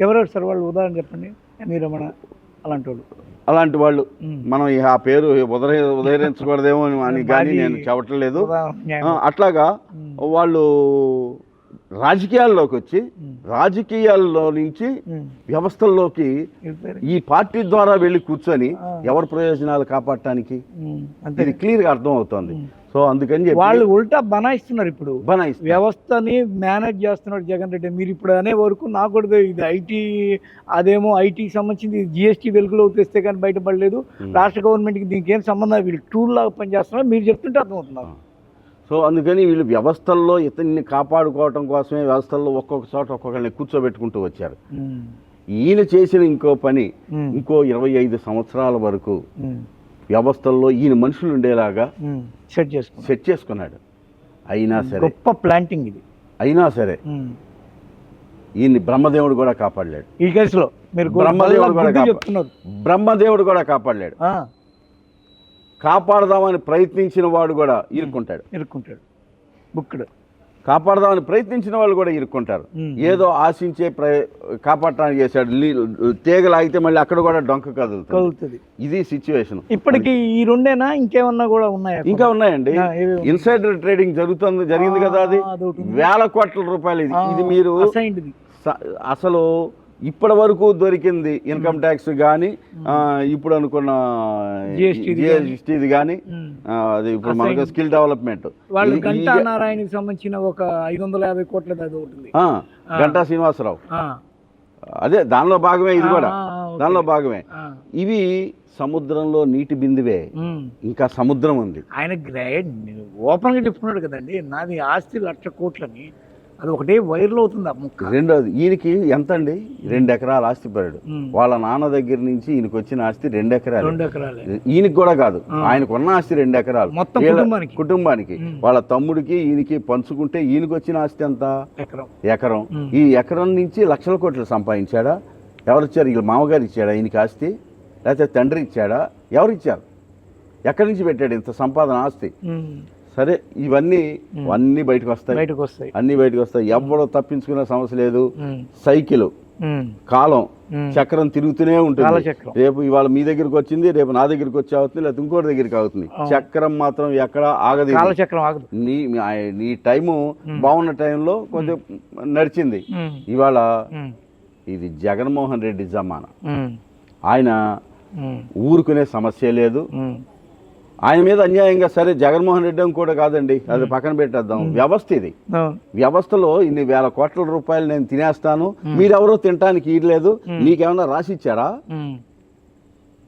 ఎవరెవరు సార్ వాళ్ళు ఉదాహరణ చెప్పండి. రమణ అలాంటి వాళ్ళు మనం ఆ పేరు ఉదహరించకూడదేమో అని కానీ నేను చెప్పట్లేదు. అట్లాగా వాళ్ళు రాజకీయాల్లోకి వచ్చి రాజకీయాల్లో నుంచి వ్యవస్థల్లోకి ఈ పార్టీ ద్వారా వెళ్ళి కూర్చొని ఎవరి ప్రయోజనాలు కాపాడటానికి ఇది క్లియర్గా అర్థం అవుతుంది. సో అందుకని చెప్పి వాళ్ళు ఉల్టా బనాయిస్తున్నారు. ఇప్పుడు వ్యవస్థని మేనేజ్ చేస్తున్నారు జగన్ రెడ్డి. మీరు ఇప్పుడు అనే వరకు నాకు కూడా ఇది ఐటీ, అదేమో ఐటీకి సంబంధించింది జిఎస్టీ వెలుగులో తెస్తే కానీ బయటపడలేదు. రాష్ట్ర గవర్నమెంట్కి దీనికి ఏం సంబంధం, వీళ్ళు టూల్ లాగా పనిచేస్తున్నారు. మీరు చెప్తుంటే అర్థమవుతున్నారు. సో అందుకని వీళ్ళు వ్యవస్థల్లో ఇతన్ని కాపాడుకోవటం కోసమే వ్యవస్థల్లో ఒక్కొక్క చోట ఒక్కొక్కరిని కూర్చోబెట్టుకుంటూ వచ్చారు. ఈయన చేసిన ఇంకో పని, ఇంకో 25 సంవత్సరాల వరకు వ్యవస్థల్లో ఈయన మనుషులు ఉండేలాగా సెట్ చేసుకున్నాడు. అయినా సరే గొప్ప ప్లాంటింగ్ ఇది. అయినా సరే ఈయన్ని బ్రహ్మదేవుడు కూడా కాపాడలేడు. ఈ కేసులో మీరు బ్రహ్మదేవుడు కూడా కాపాడలేడు. కాపాడదామని ప్రయత్నించిన వాడు కూడా ఇరుక్కుంటాడు. బుక్కుడు కాపాడదామని ప్రయత్నించిన వాళ్ళు కూడా ఇరుక్కుంటారు. ఏదో ఆశించే కాపాడటానికి చేశాడు. తీగలాగితే మళ్ళీ అక్కడ కూడా డొంక కదులుతుంది. ఇది సిచ్యువేషన్. ఇప్పటికి ఈ రెండేనా, ఇంకేమన్నా కూడా ఉన్నాయా? ఇంకా ఉన్నాయండి. ఇన్సైడర్ ట్రేడింగ్ జరిగింది కదా, అది వేల కోట్ల రూపాయలు. ఇది మీరు అసలు ఇప్పటి వరకు దొరికింది ఇన్కమ్ ట్యాక్స్ కానీ, ఇప్పుడు అనుకున్న జిఎస్టీ కానీ, అది ఇప్పుడు మనకు స్కిల్ డెవలప్మెంట్, వాళ్ళు గంటా నారాయణకి సంబంధించిన ఒక 550 కోట్ల గంటా శ్రీనివాసరావు, అదే దానిలో భాగమే. ఇది కూడా దానిలో భాగమే. ఇవి సముద్రంలో నీటి బిందువే, ఇంకా సముద్రం ఉంది. ఆయన గ్రేట్ ఓపెన్ గా చెప్తున్నాడు కదండి, నాది ఆస్తి 1,00,000 కోట్లని. అది ఒకటే వైర్లో అవుతుంది ఆ ముక్క. రెండోది, ఈయనకి ఎంత అండి, 2 ఎకరాల ఆస్తి పడాడు. వాళ్ళ నాన్న దగ్గర నుంచి ఈయనకి వచ్చిన ఆస్తి 2 ఎకరాలు. ఈయనకి కూడా కాదు, ఆయనకు ఉన్న ఆస్తి 2 ఎకరాలు కుటుంబానికి. వాళ్ళ తమ్ముడికి ఈయనకి పంచుకుంటే ఈయనకి వచ్చిన ఆస్తి ఎంత? ఎకరం. ఈ ఎకరం నుంచి 1,00,000 కోట్లు సంపాదించాడా? ఎవరిచ్చారు? వీళ్ళ మామగారు ఇచ్చాడా ఈయనకి ఆస్తి, లేకపోతే తండ్రి ఇచ్చాడా? ఎవరిచ్చారు? ఎక్కడి నుంచి పెట్టాడు ఇంత సంపాదన ఆస్తి? సరే, ఇవన్నీ బయటకు వస్తాయి. అన్ని బయటకు వస్తాయి. ఎవడో తప్పించుకునే సమస్య లేదు. సైకిల్ కాలం చక్రం తిరుగుతూనే ఉంటుంది. రేపు ఇవాళ మీ దగ్గరికి వచ్చింది, రేపు నా దగ్గరికి వచ్చి అవుతుంది, లేకపోతే ఇంకోటి దగ్గరికి అవుతుంది. చక్రం మాత్రం ఎక్కడ ఆగదు. నీ టైము బాగున్న టైంలో కొంచెం నడిచింది. ఇవాళ ఇది జగన్మోహన్ రెడ్డి జమానా. ఆయన ఊరుకునే సమస్య లేదు. ఆయన మీద అన్యాయంగా, సరే జగన్మోహన్ రెడ్డి కూడా కాదండి, అది పక్కన పెట్టేద్దాం. వ్యవస్థ ఇది. వ్యవస్థలో ఇన్ని వేల కోట్ల రూపాయలు నేను తినేస్తాను, మీరెవరో తినటానికి ఇవ్వలేదు, నీకేమన్నా రాసిచ్చారా?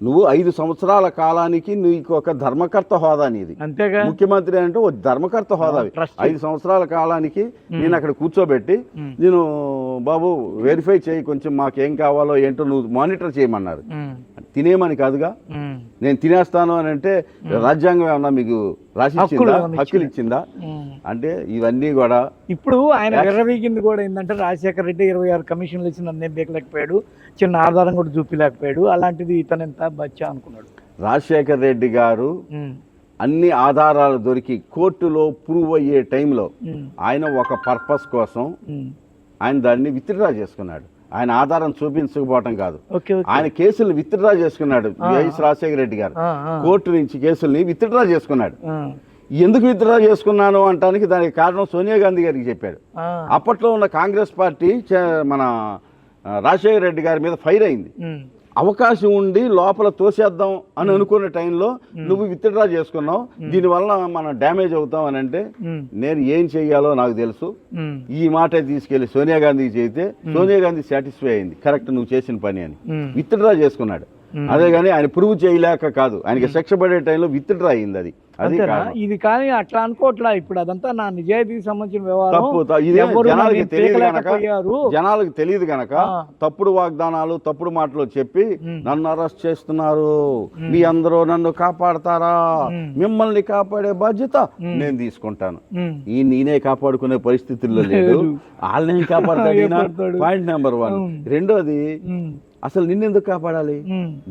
నువ్వు 5 సంవత్సరాల కాలానికి నీకు ఒక ధర్మకర్త హోదా నీది. అంతేగా, ముఖ్యమంత్రి అంటే ఒక ధర్మకర్త హోదా. 5 సంవత్సరాల కాలానికి నేను అక్కడ కూర్చోబెట్టి, నేను బాబు వెరిఫై చేయి, కొంచెం మాకేం కావాలో ఏంటో నువ్వు మానిటర్ చేయమన్నారు. తినేమని కాదుగా, నేను తినేస్తాను అని అంటే రాజ్యాంగం ఏమన్నా మీకు రాసిచ్చిందా, హక్కులు ఇచ్చిందా? అంటే ఇవన్నీ కూడా ఇప్పుడు ఆయన విర్రవీగింది కూడా ఏంటంటే, రాజశేఖర రెడ్డి 26 కమిషన్లు ఇచ్చి నన్ను బేకలేకపోయాడు, చిన్న ఆధారం కూడా చూపించలేకపోయాడు, అలాంటిది ఇతను ఎంత బచ్చా అనుకున్నాడు. రాజశేఖర రెడ్డి గారు అన్ని ఆధారాలు దొరికి కోర్టులో ప్రూవ్ అయ్యే టైంలో ఆయన ఒక పర్పస్ కోసం ఆయన దాన్ని విత్డ్రా చేసుకున్నాడు. ఆయన ఆధారం చూపించకపోవటం కాదు, ఆయన కేసులు విత్డ్రా చేసుకున్నాడు. వైఎస్ రాజశేఖర రెడ్డి గారు కోర్టు నుంచి కేసుల్ని విత్డ్రా చేసుకున్నాడు. ఎందుకు విత్డ్రా చేసుకున్నాను అంటానికి దానికి కారణం సోనియా గాంధీ గారికి చెప్పాడు. అప్పట్లో ఉన్న కాంగ్రెస్ పార్టీ మన రాజశేఖర రెడ్డి గారి మీద ఫైర్ అయింది. అవకాశం ఉండి లోపల తోసేద్దాం అని అనుకున్న టైంలో నువ్వు విత్డ్రా చేసుకున్నావు, దీనివల్ల మనం డ్యామేజ్ అవుతాం అని అంటే నేను ఏం చెయ్యాలో నాకు తెలుసు, ఈ మాట తీసుకెళ్లి సోనియా గాంధీకి చేస్తే సోనియా గాంధీ సాటిస్ఫై అయింది, కరెక్ట్ నువ్వు చేసిన పని అని విత్డ్రా చేసుకున్నాడు. అదే కానీ ఆయన ప్రూవ్ చేయలేక కాదు, ఆయనకి శిక్ష పడే టైంలో విత్డ్రా అయింది. అది ఇది కానీ అట్లా అనుకోవట్లా. ఇప్పుడు అదంతా నా నిజాయితీకి సంబంధించిన వ్యవహారం. జనాలకు తెలియదు గనక తప్పుడు వాగ్దానాలు తప్పుడు మాటలు చెప్పి నన్ను అరెస్ట్ చేస్తున్నారు, మీ అందరూ నన్ను కాపాడతారా, మిమ్మల్ని కాపాడే బాధ్యత నేను తీసుకుంటాను. నేనే కాపాడుకునే పరిస్థితుల్లో లేదు, వాళ్ళని కాపాడతాడు. Point number 1. రెండోది, అసలు నిన్నెందుకు కాపాడాలి?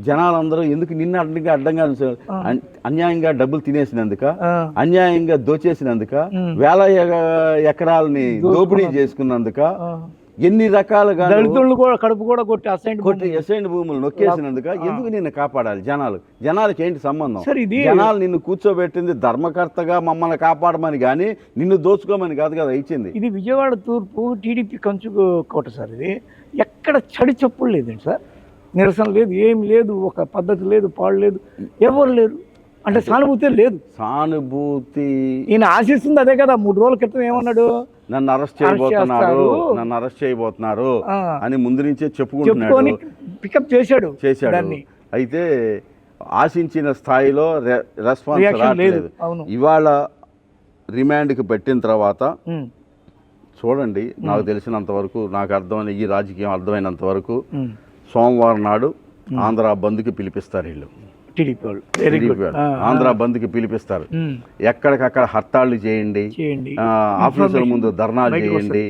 జనాలందరూ ఎందుకు నిన్ను అడ్డంగా అన్యాయంగా డబ్బులు తినేసినందుక, అన్యాయంగా దోచేసినందుక, వేల ఎకరాలని దోపిడీ చేసుకున్నందుక, ఎన్ని రకాలుగా కడుపు కూడా కొట్టి అసైన్ భూములు నొక్కేసినందుక ఎందుకు నిన్ను కాపాడాలి? జనాలకి ఏంటి సంబంధం? జనాలు నిన్ను కూర్చోబెట్టింది ధర్మకర్తగా మమ్మల్ని కాపాడమని కానీ నిన్ను దోచుకోమని కాదు కదా ఇచ్చింది. ఇది విజయవాడ తూర్పు టీడీపీ కంచుకోట సార్. ఇది ఎక్కడ చడి చప్పుడు లేదండి సార్, నిరసన లేదు, ఏం లేదు, ఒక పద్ధతి లేదు, పాడు లేదు, ఎవరు లేరు అంటే సానుభూతి లేదు. సానుభూతి ఈయన ఆశిస్తుంది అదే కదా. 3 రోజుల క్రితం ఏమన్నాడు, నన్ను అరెస్ట్ చేయబోతున్నారు అని ముందు నుంచే చెప్పుకుంటున్నాడు, పికప్ చేశాడు. అయితే ఆశించిన స్థాయిలో రెస్పాన్స్ రాలేదు. ఇవాళ రిమాండ్కి పెట్టిన తర్వాత చూడండి, నాకు తెలిసినంత వరకు, నాకు అర్థమైన ఈ రాజకీయం అర్థమైనంత వరకు సోమవారం నాడు ఆంధ్ర బంద్కి పిలిపిస్తారు వీళ్ళు. ఆంధ్ర బంద్కి పిలిపిస్తారు. ఎక్కడికక్కడ హర్తాళ్ళు చేయండి, ఆఫీసుల ముందు ధర్నాలు చేయండి,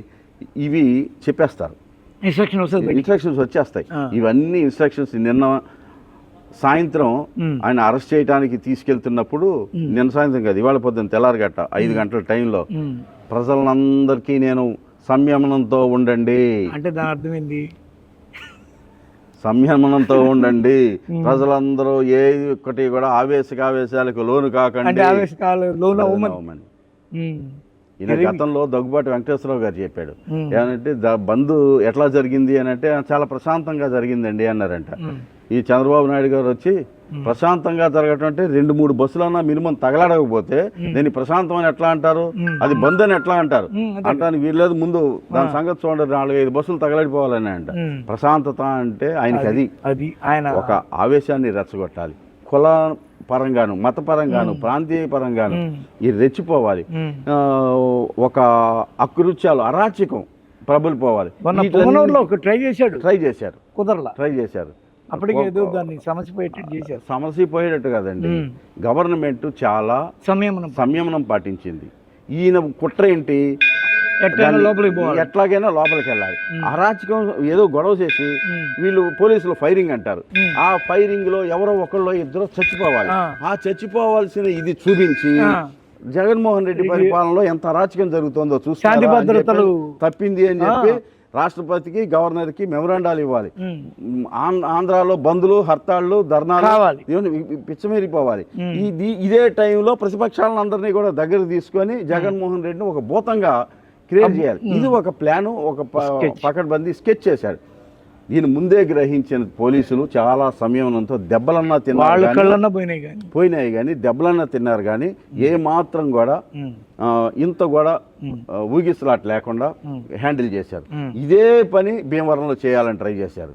ఇవి చెప్పేస్తారు. ఇన్స్ట్రక్షన్స్ వచ్చేస్తాయి. ఇవన్నీ ఇన్స్ట్రక్షన్స్ నిన్న సాయంత్రం ఆయన అరెస్ట్ చేయడానికి తీసుకెళ్తున్నప్పుడు, నిన్న సాయంత్రం కాదు, ఇవాళ పొద్దున్న తెల్లారగట్ట 5 గంటల టైంలో ప్రజలందరికీ నేను సంయమనంతో ఉండండి అంటే దాని అర్థమైంది, సంయమనంతో ఉండండి, ప్రజలందరూ ఏ ఒక్కటి కూడా ఆవేశాలకు లోను కాకండి. ఈయన గతంలో దగ్గుబాటి వెంకటేశ్వరరావు గారు చెప్పాడు, ఏమంటే బంద్ ఎట్లా జరిగింది అని అంటే చాలా ప్రశాంతంగా జరిగిందండి అన్నారంట. ఈ చంద్రబాబు నాయుడు గారు వచ్చి ప్రశాంతంగా జరగటం అంటే 2-3 బస్సులన్నా మినిమం తగలడకపోతే దీన్ని ప్రశాంతం అని ఎట్లా అంటారు, అది బంద్ అని ఎట్లా అంటారు అంటానికి వీల్లేదు, ముందు దాని సంగతి చూడండి, 4-5 బస్సులు తగలడిపోవాలని అంట. ప్రశాంతత అంటే ఆయనకి అది ఆయన ఒక ఆవేశాన్ని రెచ్చగొట్టాలి, కుల పరంగాను, మత పరంగాను, ప్రాంతీయ పరంగాను ఇది రెచ్చిపోవాలి, ఒక అకృత్యాలు, అరాచకం ప్రబలిపోవాలి. ట్రై చేశారు అప్పటికే దాన్ని సమస్య పోయేటట్టు కదండి. గవర్నమెంట్ చాలా సంయమనం పాటించింది. ఈయన కుట్ర ఏంటి, ఎట్లాగైనా లోపలికి వెళ్ళాలి. అరాచకం ఏదో గొడవ చేసి వీళ్ళు పోలీసులు ఫైరింగ్ అంటారు, ఆ ఫైరింగ్ లో ఎవరో ఒకళ్ళు ఇద్దరు చచ్చిపోవాలి. ఆ చచ్చిపోవాల్సిన ఇది చూపించి జగన్మోహన్ రెడ్డి పరిపాలనలో ఎంత అరాచకం జరుగుతుందో చూసి తప్పింది అని చెప్పి రాష్ట్రపతికి, గవర్నర్కి మెమరాండాలు ఇవ్వాలి. ఆంధ్రాలో బంద్లు, హర్తాళ్లు, ధర్నాలు పిచ్చమేరిపోవాలి. ఇదే టైంలో ప్రతిపక్షాలను అందరినీ కూడా దగ్గర తీసుకొని జగన్మోహన్ రెడ్డిని ఒక భూతంగా క్రియేట్ చేయాలి. ఇది ఒక ప్లాను, ఒక పకడ్బందీ స్కెచ్ చేశాడు. దీని ముందే గ్రహించిన పోలీసులు చాలా సంయమనంతో దెబ్బలన్నా తిన్నారు, పోయినాయి కానీ దెబ్బలన్నా తిన్నారు కానీ ఏ మాత్రం కూడా ఇంత కూడా ఊగిసలాట్ లేకుండా హ్యాండిల్ చేశారు. ఇదే పని భీమవరంలో చేయాలని ట్రై చేశారు.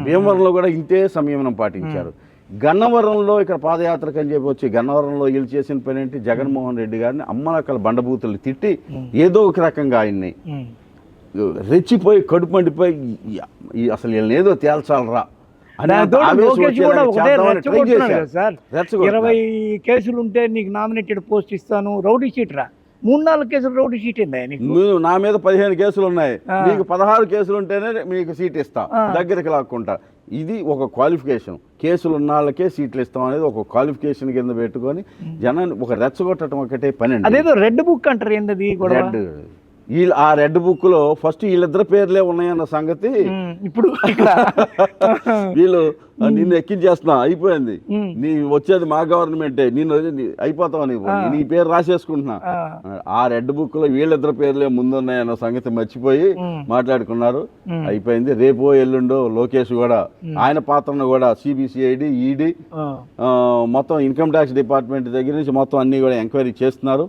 భీమవరంలో కూడా ఇంతే సంయమనం పాటించారు. గన్నవరంలో ఇక్కడ పాదయాత్రకు అని చెప్పి వచ్చి గన్నవరంలో వీళ్ళు చేసిన పని ఏంటి, జగన్మోహన్ రెడ్డి గారిని అమ్మలక్కల బండబూతులు తిట్టి ఏదో ఒక రకంగా ఆయన్ని రెచ్చిపోయి కడుపు మండిపోయి అసలు వీళ్ళని ఏదో తేల్చాలరా 20 కేసులు ఉంటే నీకు నామినేటెడ్ పోస్ట్ ఇస్తాను, రౌడీ షీట్ రా. 3-4 కేసులు రౌడీ షీట్ నా మీద 15 కేసులు ఉన్నాయి, నీకు 16 కేసులు ఉంటేనే మీకు సీట్ ఇస్తా, దగ్గరికి లాక్కుంటా. ఇది ఒక క్వాలిఫికేషన్. కేసులు ఉన్న వాళ్ళకే సీట్లు ఇస్తాం అనేది ఒక క్వాలిఫికేషన్ కింద పెట్టుకొని జనాన్ని ఒక రెచ్చగొట్టడం ఒకటే పని అండి. అదేదో రెడ్ బుక్ అంటారు ఏంటది? రెడ్ ఆ రెడ్ బుక్ లో ఫస్ట్ వీళ్ళిద్దరు పేర్లే ఉన్నాయన్న సంగతి ఇప్పుడు వీళ్ళు నిన్ను ఎక్కించేస్తున్నా, అయిపోయింది, నీ వచ్చేది మా గవర్నమెంటే, నేను అయిపోతావు, నీ పేరు రాసేసుకుంటున్నా. ఆ రెడ్ బుక్ లో వీళ్ళిద్దరు పేర్లే ముందున్నాయన్న సంగతి మర్చిపోయి మాట్లాడుకున్నారు. అయిపోయింది. రేపో ఎల్లుండో లోకేష్ కూడా ఆయన పాత్రను కూడా సిబిసిఐడి, ఈడీ, మొత్తం ఇన్కమ్ ట్యాక్స్ డిపార్ట్మెంట్ దగ్గర నుంచి మొత్తం అన్ని కూడా ఎంక్వైరీ చేస్తున్నారు.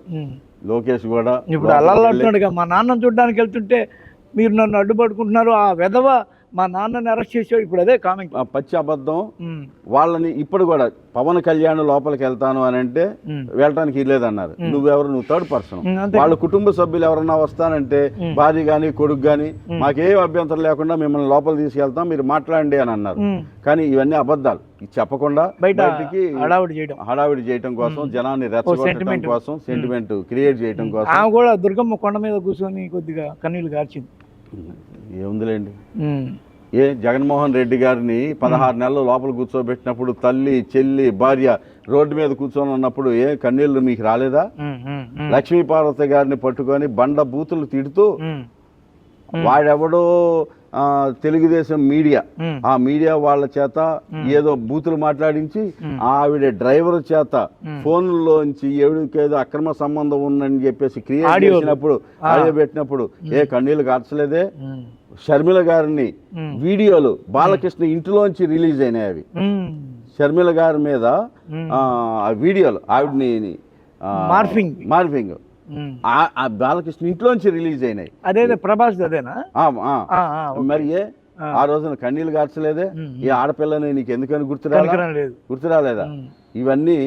లోకేష్ కూడా ఇప్పుడు అల్లాడుతున్నాడుగా, మా నాన్నను చూడడానికి వెళ్తుంటే మీరు నన్ను అడ్డుపడుకుంటున్నారు, ఆ వెధవ మా నాన్నని అరెస్ట్ చేసాడు. ఇప్పుడు అదే కామెంట్, పచ్చి అబద్ధం. వాళ్ళని ఇప్పుడు కూడా పవన్ కళ్యాణ్ లోపలికి వెళ్తాను అని అంటే వెళ్ళడానికి లేదన్నారు. నువ్వెవరు? నువ్వు థర్డ్ పర్సన్. వాళ్ళ కుటుంబ సభ్యులు ఎవరన్నా వస్తానంటే భార్య గాని కొడుకు గాని మాకేం అభ్యంతరం లేకుండా మిమ్మల్ని లోపల తీసుకెళ్తాం, మీరు మాట్లాడండి అని అన్నారు. కానీ ఇవన్నీ అబద్ధాలు. చెప్పకుండా బయటికి హడావిడి చేయడం కోసం, జనాన్ని రెచ్చగొట్టడం కోసం, సెంటిమెంట్ క్రియేట్ చేయడం కోసం. ఆమె కూడా దుర్గమ్మ కొండ మీద కూర్చొని కొద్దిగా కన్నీళ్లు గార్చింది. ఏముందిలేండి. జగన్మోహన్ రెడ్డి గారిని 16 నెలలు లోపల కూర్చోబెట్టినప్పుడు తల్లి, చెల్లి, భార్య రోడ్డు మీద కూర్చొని ఉన్నప్పుడు కన్నీళ్లు మీకు రాలేదా? లక్ష్మీపార్వతి గారిని పట్టుకొని బండ బూతులు తిడుతూ వాడెవడో తెలుగుదేశం మీడియా, ఆ మీడియా వాళ్ళ చేత ఏదో బూతులు మాట్లాడించి ఆవిడ డ్రైవర్ చేత ఫోన్లోంచి ఎవరికేదో అక్రమ సంబంధం ఉందని చెప్పేసి క్రియేట్ చేసినప్పుడు ఆడియో పెట్టినప్పుడు కన్నీళ్లు కార్చలేదే? షర్మిల గారిని వీడియోలు బాలకృష్ణ ఇంటిలోంచి రిలీజ్ అయినాయి. అవి షర్మిల గారి మీద వీడియోలు ఆవిడని మార్ఫింగ్ బాలకృష్ణ ఇంట్లోంచి రిలీజ్ అయినాయి. అదే ప్రభాస్ అదేనా? మరి ఆ రోజున కన్నీళ్ళు కార్చలేదే? ఈ ఆడపిల్లని నీకు ఎందుకని గుర్తు రాలేదా? ఇవన్నీ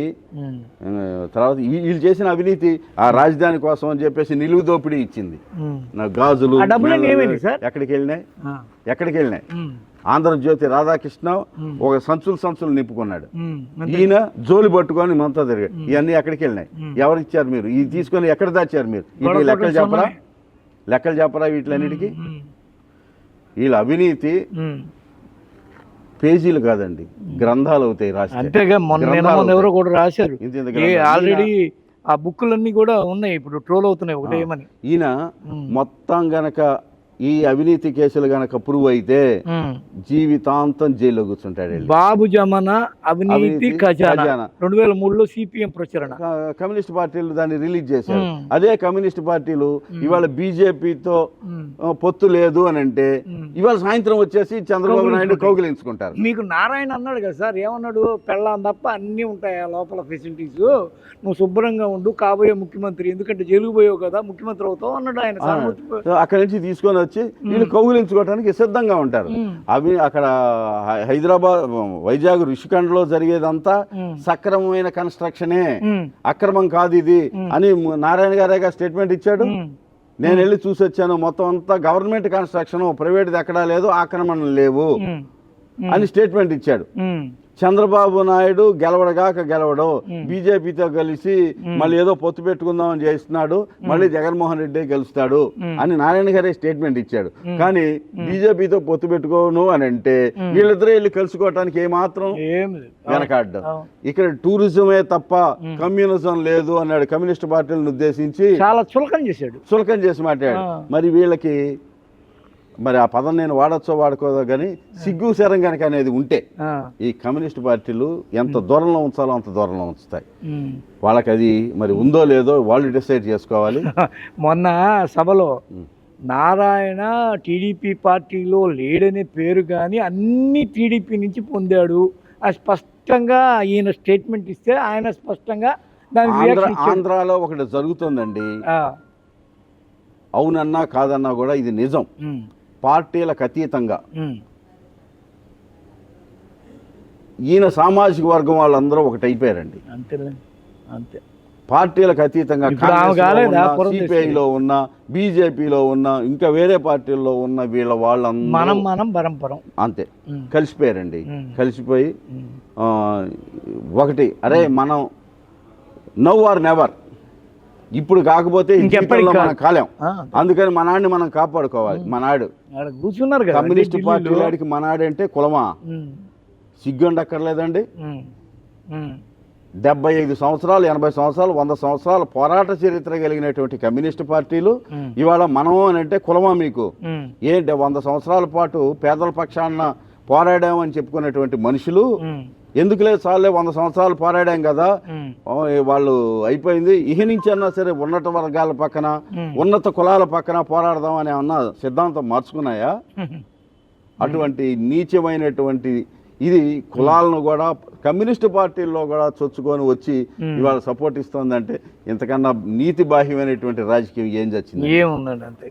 తర్వాత వీళ్ళు చేసిన అవినీతి ఆ రాజధాని కోసం అని చెప్పేసి నిలువు దోపిడీ ఇచ్చింది. నా గాజులు ఎక్కడికి వెళ్ళినాయి? ఆంధ్రజ్యోతి రాధాకృష్ణ ఒక సంచులు నింపుకున్నాడు. ఈయన జోలి పట్టుకొని మనతో తిరిగాడు. ఇవన్నీ ఎక్కడికి వెళ్ళినాయి? ఎవరు ఇచ్చారు మీరు? ఇది తీసుకొని ఎక్కడ దాచారు మీరు? వీటి లెక్కలు చెప్పరా వీటిలన్నిటికీ? వీళ్ళ అవినీతి పేజీలు కాదండి, గ్రంథాలు అవుతాయి రాసి. ఎవరో కూడా రాశారు ఆల్రెడీ, ఆ బుక్కులన్నీ కూడా ఉన్నాయి, ఇప్పుడు ట్రోల్ అవుతున్నాయి ఒకటేమని. ఈయన మొత్తం గనక ఈ అవినీతి కేసులు గనక ప్రూవ్ అయితే జీవితాంతం జైల్లో కూర్చుంటాడు. బాబు జమానా అవినీతి ఖజానా 2003లో సిపిఎం ప్రచురణ. కమ్యూనిస్ట్ పార్టీలు దాన్ని రిలీజ్ చేశారు. అదే కమ్యూనిస్ట్ పార్టీలు ఇవాళ బీజేపీతో పొత్తు లేదు అని అంటే ఇవాళ సాయంత్రం వచ్చేసి చంద్రబాబు నాయుడు కౌగిలించుకుంటారు. మీకు నారాయణ అన్నాడు కదా సార్, ఏమన్నాడు? పెళ్ళాం తప్ప అన్నీ ఉంటాయి ఆ లోపల ఫెసిలిటీస్, నువ్వు శుభ్రంగా ఉండు, కాబోయే ముఖ్యమంత్రి, ఎందుకంటే జైలుకు పోయావు కదా, ముఖ్యమంత్రి అవుతావు అన్నాడు ఆయన. అక్కడి నుంచి తీసుకొని వచ్చి వీళ్ళు కౌగిలించుకోవడానికి సిద్ధంగా ఉంటారు. అవి అక్కడ హైదరాబాద్, వైజాగ్ ఋషికొండలో జరిగేదంతా సక్రమమైన కన్స్ట్రక్షనే, అక్రమం కాదు ఇది అని నారాయణ గారేగా స్టేట్మెంట్ ఇచ్చాడు. నేను వెళ్ళి చూసి వచ్చాను, మొత్తం అంతా గవర్నమెంట్ కన్స్ట్రక్షన్, ప్రైవేట్ది ఎక్కడా లేదు, ఆక్రమణలు లేవు అని స్టేట్మెంట్ ఇచ్చాడు. చంద్రబాబు నాయుడు గెలవడు, బీజేపీతో కలిసి మళ్ళీ ఏదో పొత్తు పెట్టుకుందామని చేస్తున్నాడు, మళ్ళీ జగన్మోహన్ రెడ్డి గెలుస్తాడు అని నారాయణ గారే స్టేట్మెంట్ ఇచ్చాడు. కానీ బీజేపీతో పొత్తు పెట్టుకోను అని అంటే వీళ్ళిద్దరూ వెళ్ళి కలుసుకోవటానికి ఏమాత్రం వెనకాడ్డం. ఇక్కడ టూరిజమే తప్ప కమ్యూనిజం లేదు అన్నాడు. కమ్యూనిస్ట్ పార్టీలను ఉద్దేశించి చాలా చులకం చేసి మాట్లాడాడు. మరి వీళ్ళకి మరి ఆ పదం నేను వాడచ్చో వాడుకోదో కానీ సిగ్గు శరం కనుక అనేది ఉంటే ఈ కమ్యూనిస్ట్ పార్టీలు ఎంత దూరంలో ఉంచాలో అంత దూరంలో ఉంచుతాయి. వాళ్ళకి అది మరి ఉందో లేదో వాళ్ళు డిసైడ్ చేసుకోవాలి. మొన్న సభలో నారాయణ టీడీపీ పార్టీలో లేడనే పేరు కానీ అన్ని టీడీపీ నుంచి పొందాడు స్పష్టంగా ఈయన స్టేట్మెంట్ ఇస్తే ఆయన స్పష్టంగా ఆంధ్రాలో ఒకటి జరుగుతుందండి, అవునన్నా కాదన్నా కూడా ఇది నిజం. పార్టీలకు అతీతంగా ఈయన సామాజిక వర్గం వాళ్ళందరూ ఒకటి అయిపోయారండి. అంతే. పార్టీలకు అతీతంగా సిపిఐలో ఉన్న, బీజేపీలో ఉన్న, ఇంకా వేరే పార్టీల్లో ఉన్న వాళ్ళందరూ అంతే కలిసిపోయారండి. కలిసిపోయి ఒకటి, అరే మనం నవ్ ఆర్ నెవర్, ఇప్పుడు కాకపోతే ఈ ఇంకెప్పటికి జీవితంలో మనం కాలేం. ఆ, అందుకని మనాడిని మనం కాపాడుకోవాలి. మనాడు ఆడ కూర్చున్నారు కదా కమ్యూనిస్ట్ పార్టీ వాడికి మనాడు అంటే కులమా? ఉమ్, సిగ్గుండక్కర్లేదండి. ఉమ్, ఉమ్, 75 సంవత్సరాలు, 80 సంవత్సరాలు, 100 సంవత్సరాలు పోరాట చరిత్ర కలిగినటువంటి కమ్యూనిస్ట్ పార్టీలు ఉమ్, ఇవాళ మనము అని అంటే కులమా మీకు? ఉమ్, ఏంటి 100 సంవత్సరాల పాటు పేదల పక్షాన పోరాడామని చెప్పుకునేటువంటి మనుషులు ఉమ్, ఎందుకు లేదు చాలే 100 సంవత్సరాలు పోరాడాం కదా, ఉమ్, వాళ్ళు అయిపోయింది, ఇహ నుంచి అన్నా సరే ఉన్నత వర్గాల పక్కన ఉన్నత కులాల పక్కన పోరాడదాం అని ఏమన్నా సిద్ధాంతం మార్చుకున్నాయా? అటువంటి నీచమైనటువంటి ఇది కులాలను కూడా కమ్యూనిస్టు పార్టీల్లో కూడా చొచ్చుకొని వచ్చి ఇవాళ సపోర్ట్ ఇస్తుందంటే ఇంతకన్నా నీతి బాహ్యమైనటువంటి రాజకీయం ఏం చచ్చింది? ఏముందండి అంతే.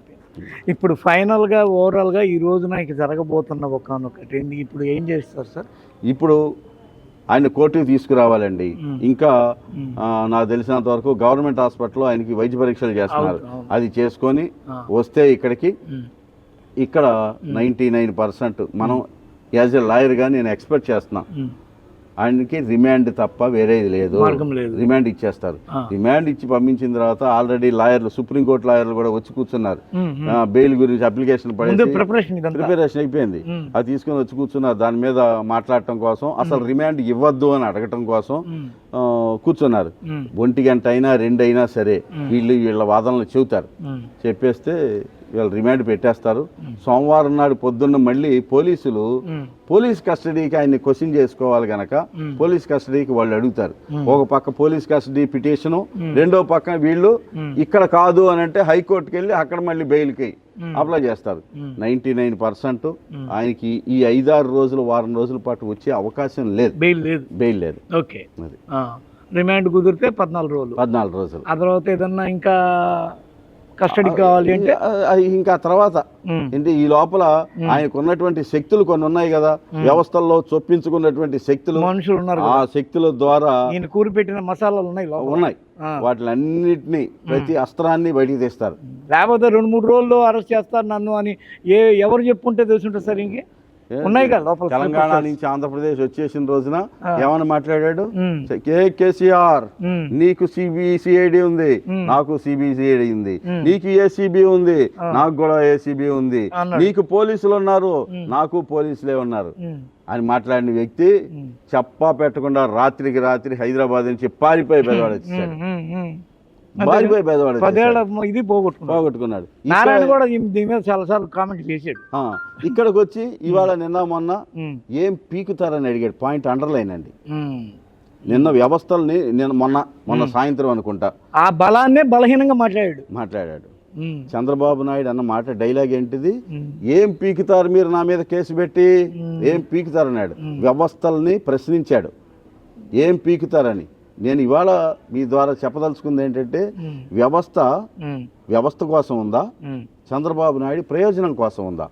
ఇప్పుడు ఫైనల్గా ఓవరాల్గా ఈ రోజున ఇక జరగబోతున్న ఒకటి ఇప్పుడు ఏం చేస్తారు సార్? ఇప్పుడు ఆయన కోర్టుకు తీసుకురావాలండి. ఇంకా నాకు తెలిసినంత వరకు గవర్నమెంట్ హాస్పిటల్లో ఆయనకి వైద్య పరీక్షలు చేస్తున్నారు. అది చేసుకొని వస్తే ఇక్కడికి ఇక్కడ 99% మనం యాజ్ ఎ లాయర్గా నేను ఎక్స్పెక్ట్ చేస్తున్నాను ఆయనకి రిమాండ్ తప్ప వేరేది లేదు. రిమాండ్ ఇచ్చేస్తారు. రిమాండ్ ఇచ్చి పంపించిన తర్వాత ఆల్రెడీ లాయర్లు, సుప్రీంకోర్టు లాయర్లు కూడా వచ్చి కూర్చున్నారు. బెయిల్ గురించి అప్లికేషన్ పడేసి ప్రిపరేషన్ అయిపోయింది. అది తీసుకొని వచ్చి కూర్చున్నారు. దాని మీద మాట్లాడటం కోసం, అసలు రిమాండ్ ఇవ్వద్దు అని అడగటం కోసం కూర్చున్నారు. 1 గంట అయినా 2 అయినా సరే వీళ్ళ వాదనలు చెబుతారు. చెప్పేస్తే వీళ్ళు రిమాండ్ పెట్టేస్తారు. సోమవారం నాడు పొద్దున్న మళ్ళీ పోలీసులు పోలీస్ కస్టడీకి ఆయన్ని క్వశ్చన్ చేసుకోవాలి గనక పోలీస్ కస్టడీకి వాళ్ళు అడుగుతారు. ఒక పక్క పోలీస్ కస్టడీ పిటిషను, రెండో పక్క వీళ్ళు ఇక్కడ కాదు అని అంటే హైకోర్టుకి వెళ్ళి అక్కడ మళ్ళీ బెయిల్కి అప్లై చేస్తారు. 99% ఆయనకి ఈ 5-6 రోజులు, వారం రోజుల పాటు వచ్చే అవకాశం లేదు. బెయిల్ లేదు. ఓకే, రిమాండ్ కుదిరితే 14 రోజులు. ఆ తర్వాత ఏదన్నా ఇంకా కస్టడీ కావాలి అంటే ఇంకా తర్వాత ఏంటి, ఈ లోపల ఆయనకు ఉన్నటువంటి శక్తులు కొన్ని ఉన్నాయి కదా, వ్యవస్థల్లో చొప్పించుకున్నటువంటి శక్తులు, మనుషులు ఉన్నారు. ఆ శక్తుల ద్వారా కూరిపెట్టిన మసాలాలు ఉన్నాయి. వాటిలన్నిటినీ ప్రతి అస్త్రాన్ని బయటికి తీస్తారు. లేకపోతే 2-3 రోజుల్లో అరెస్ట్ చేస్తారు నన్ను అని ఎవరు చెప్పుంటే తెలుసుంటారు సార్. ఇంకే ఉన్నాయి కదా లోపల. తెలంగాణ నుంచి ఆంధ్రప్రదేశ్ వచ్చేసిన రోజున ఏమని మాట్లాడాడు? కేసీఆర్ నీకు సిబిసిఐడి ఉంది, నాకు సిబిసిఐడి ఉంది, నీకు ఏసీబీ ఉంది, నాకు కూడా ఏసీబీ ఉంది, నీకు పోలీసులు ఉన్నారు, నాకు పోలీసులే ఉన్నారు అని మాట్లాడిన వ్యక్తి చెప్పా పెట్టకుండా రాత్రికి రాత్రి హైదరాబాద్ నుంచి పారిపోయి పెద్దవాడు వచ్చేసాడు. ఇది పోగొట్టుకున్నాడు. నారాయణ కూడా దీని మీద చాలాసార్లు కామెంట్ చేశాడు. ఇక్కడికి వచ్చి ఇవాళ నిన్న మొన్న ఏం పీకుతారని అడిగాడు. పాయింట్ అండర్లైన్ అండి. నిన్న వ్యవస్థల్ని మొన్న సాయంత్రం అనుకుంటా ఆ బలాన్నే బలహీనంగా మాట్లాడాడు. చంద్రబాబు నాయుడు అన్న మాట డైలాగ్ ఏంటిది? ఏం పీకుతారు మీరు నా మీద కేసు పెట్టి, ఏం పీకుతారు అన్నాడు. వ్యవస్థల్ని ప్రశ్నించాడు, ఏం పీకుతారని. నేను ఇవాళ మీ ద్వారా చెప్పదలుచుకుంది ఏంటంటే, వ్యవస్థ కోసం ఉందా, చంద్రబాబు నాయుడు ప్రయోజనం కోసం ఉందా?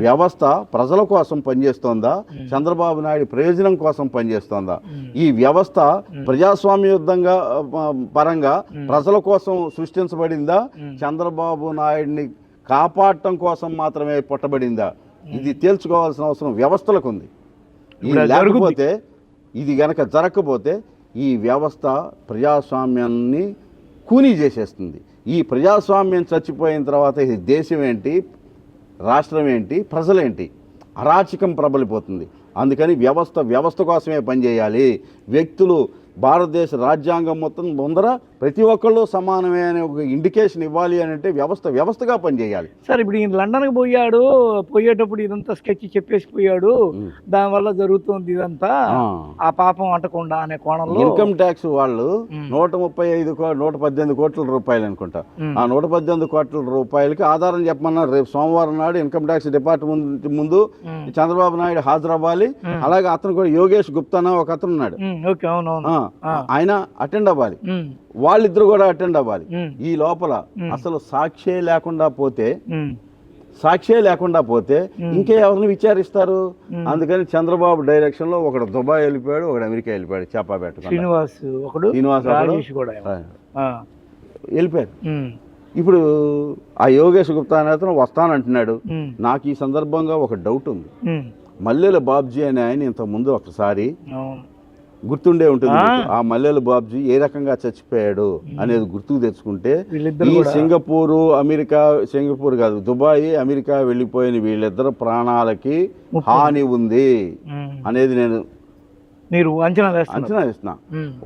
వ్యవస్థ ప్రజల కోసం పనిచేస్తోందా, చంద్రబాబు నాయుడు ప్రయోజనం కోసం పనిచేస్తోందా? ఈ వ్యవస్థ ప్రజాస్వామ్యయుద్ధంగా పరంగా ప్రజల కోసం సృష్టించబడిందా, చంద్రబాబు నాయుడిని కాపాడటం కోసం మాత్రమే పుట్టబడిందా? ఇది తేల్చుకోవాల్సిన అవసరం వ్యవస్థలకు ఉంది. లేకపోతే ఇది గనక జరగకపోతే ఈ వ్యవస్థ ప్రజాస్వామ్యాన్ని కూనీ చేసేస్తుంది. ఈ ప్రజాస్వామ్యం చచ్చిపోయిన తర్వాత ఇది దేశం ఏంటి, రాష్ట్రం ఏంటి, ప్రజలేంటి, అరాచకం ప్రబలిపోతుంది. అందుకని వ్యవస్థ కోసమే పనిచేయాలి. వ్యక్తులు భారతదేశ రాజ్యాంగం మొత్తం ముందర ప్రతి ఒక్కళ్ళు సమానమే అనే ఒక ఇండికేషన్ ఇవ్వాలి అని అంటే వ్యవస్థగా పనిచేయాలి. సార్ ఇప్పుడు ఈయన లండన్కి పోయేటప్పుడు ఇదంతా స్కెచ్ చెప్పేసిపోయాడు, దానివల్ల జరుగుతుంది ఇదంతా, ఆ పాపం అంటకుండా అనే కోణంలో ఇన్కమ్ ట్యాక్స్ వాళ్ళు 118 కోట్ల రూపాయలు అనుకుంటా. ఆ 118 కోట్ల రూపాయలకి ఆధారం చెప్పమన్నారు. రేపు సోమవారం నాడు ఇన్కమ్ ట్యాక్స్ డిపార్ట్మెంట్ ముందు చంద్రబాబు నాయుడు హాజరవ్వాలి. అలాగే అతను కూడా యోగేష్ గుప్తా ఒక అతను ఉన్నాడు, ఆయన అటెండ్ అవ్వాలి. వాళ్ళిద్దరు కూడా అటెండ్ అవ్వాలి. ఈ లోపల అసలు సాక్షే లేకుండా పోతే ఇంకే ఎవరిని విచారిస్తారు? అందుకని చంద్రబాబు డైరెక్షన్ లో ఒకడు దుబాయ్ వెళ్ళిపోయాడు, ఒకడు అమెరికా వెళ్ళిపోయాడు. చేప పెట్ట శ్రీనివాస్ వెళ్ళిపోయారు. ఇప్పుడు ఆ యోగేష్ గుప్తా అనే అతను వస్తానంటున్నాడు. నాకు ఈ సందర్భంగా ఒక డౌట్ ఉంది. మల్లెల బాబ్జీ అనే ఆయన ఇంతకుముందు ఒకసారి గుర్తుండే ఉంటుంది మీకు. ఆ మల్లెల బాబ్జీ ఏ రకంగా చచ్చిపోయాడు అనేది గుర్తుకు తెచ్చుకుంటే వీళ్ళిద్దరు ఈ సింగపూర్ కాదు, దుబాయ్, అమెరికా వెళ్ళిపోయిన వీళ్ళిద్దరు ప్రాణాలకి హాని ఉంది అనేది నేను మీరు అంచనా వేస్తున్నా.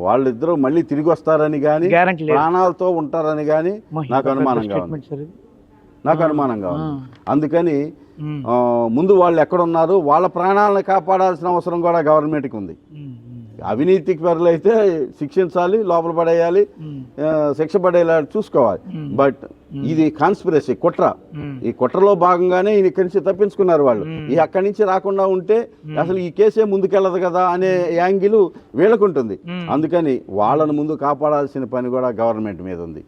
వాళ్ళిద్దరూ మళ్ళీ తిరిగి వస్తారని కానీ ప్రాణాలతో ఉంటారని కానీ నాకు అనుమానంగా ఉంది. అందుకని ముందు వాళ్ళు ఎక్కడున్నారు, వాళ్ళ ప్రాణాలను కాపాడాల్సిన అవసరం కూడా గవర్నమెంట్కి ఉంది. అవినీతికి పరులైతే శిక్షించాలి, లోపల పడేయాలి, శిక్ష పడేలా చూసుకోవాలి. బట్ ఇది కాన్స్పిరసీ, కుట్ర. ఈ కుట్రలో భాగంగానే ఇక్కడి నుంచి తప్పించుకున్నారు వాళ్ళు. ఈ అక్కడి నుంచి రాకుండా ఉంటే అసలు ఈ కేసే ముందుకెళ్ళదు కదా అనే యాంగిల్ వీళ్ళకుంటుంది. అందుకని వాళ్ళను ముందు కాపాడాల్సిన పని కూడా గవర్నమెంట్ మీద ఉంది.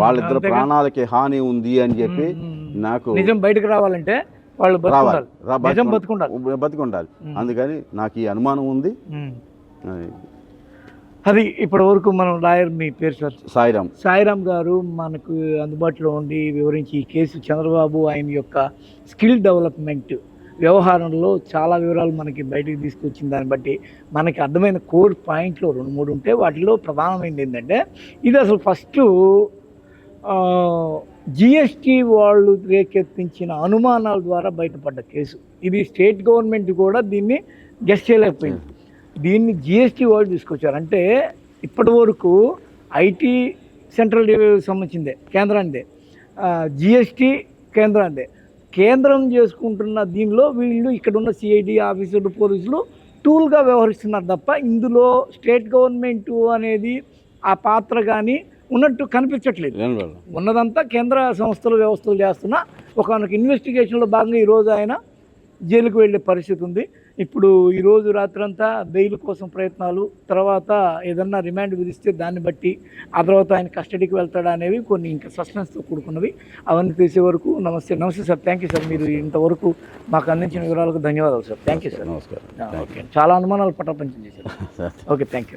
వాళ్ళిద్దరు ప్రాణాలకి హాని ఉంది అని చెప్పి నాకు నిజం బయటకు రావాలంటే వాళ్ళు బతికుండాలి. అందుకని నాకు ఈ అనుమానం ఉంది. అది ఇప్పటి వరకు మనం లాయర్, మీ పేరు సార్? సాయిరామ్ గారు మనకు అందుబాటులో ఉండి వివరించి ఈ కేసు చంద్రబాబు ఆయన యొక్క స్కిల్ డెవలప్మెంట్ వ్యవహారంలో చాలా వివరాలు మనకి బయటకు తీసుకొచ్చిన దాన్ని బట్టి మనకి అర్థమైన కోర్ పాయింట్లు 2-3 ఉంటే వాటిలో ప్రధానమైనది ఏంటంటే ఇది అసలు ఫస్ట్ జిఎస్టీ వాళ్ళు రేకెత్తించిన అనుమానాల ద్వారా బయటపడ్డ కేసు. ఇది స్టేట్ గవర్నమెంట్ కూడా దీన్ని గెస్ చేయలేకపోయింది. దీన్ని జిఎస్టీ వాళ్ళు తీసుకొచ్చారు. అంటే ఇప్పటి వరకు ఐటీ సెంట్రల్ సంబంధించిందే, కేంద్రానిదే, జిఎస్టీ కేంద్రానిదే. కేంద్రం చేసుకుంటున్న దీనిలో వీళ్ళు ఇక్కడ ఉన్న సిఐడి ఆఫీసర్లు, పోలీసులు టూల్గా వ్యవహరిస్తున్నారు తప్ప ఇందులో స్టేట్ గవర్నమెంట్ అనేది ఆ పాత్ర కానీ ఉన్నట్టు కనిపించట్లేదు. ఉన్నదంతా కేంద్ర సంస్థలు, వ్యవస్థలు చేస్తున్న ఒక ఇన్వెస్టిగేషన్లో భాగంగా ఈరోజు ఆయన జైలుకు వెళ్ళే పరిస్థితి ఉంది. ఇప్పుడు ఈరోజు రాత్రంతా బెయిల్ కోసం ప్రయత్నాలు, తర్వాత ఏదన్నా రిమాండ్ విధిస్తే దాన్ని బట్టి ఆ తర్వాత ఆయన కస్టడీకి వెళ్తాడా అనేవి కొన్ని ఇంకా సస్పెన్స్తో కూడుకున్నవి. అవన్నీ తీసే వరకు నమస్తే సార్. Thank you sir. మీరు ఇంతవరకు మాకు అందించిన వివరాలకు ధన్యవాదాలు సార్. Thank you sir. నమస్కారం. ఓకే, చాలా అనుమానాలు పటాపంచం చేశారు. Okay, thank you.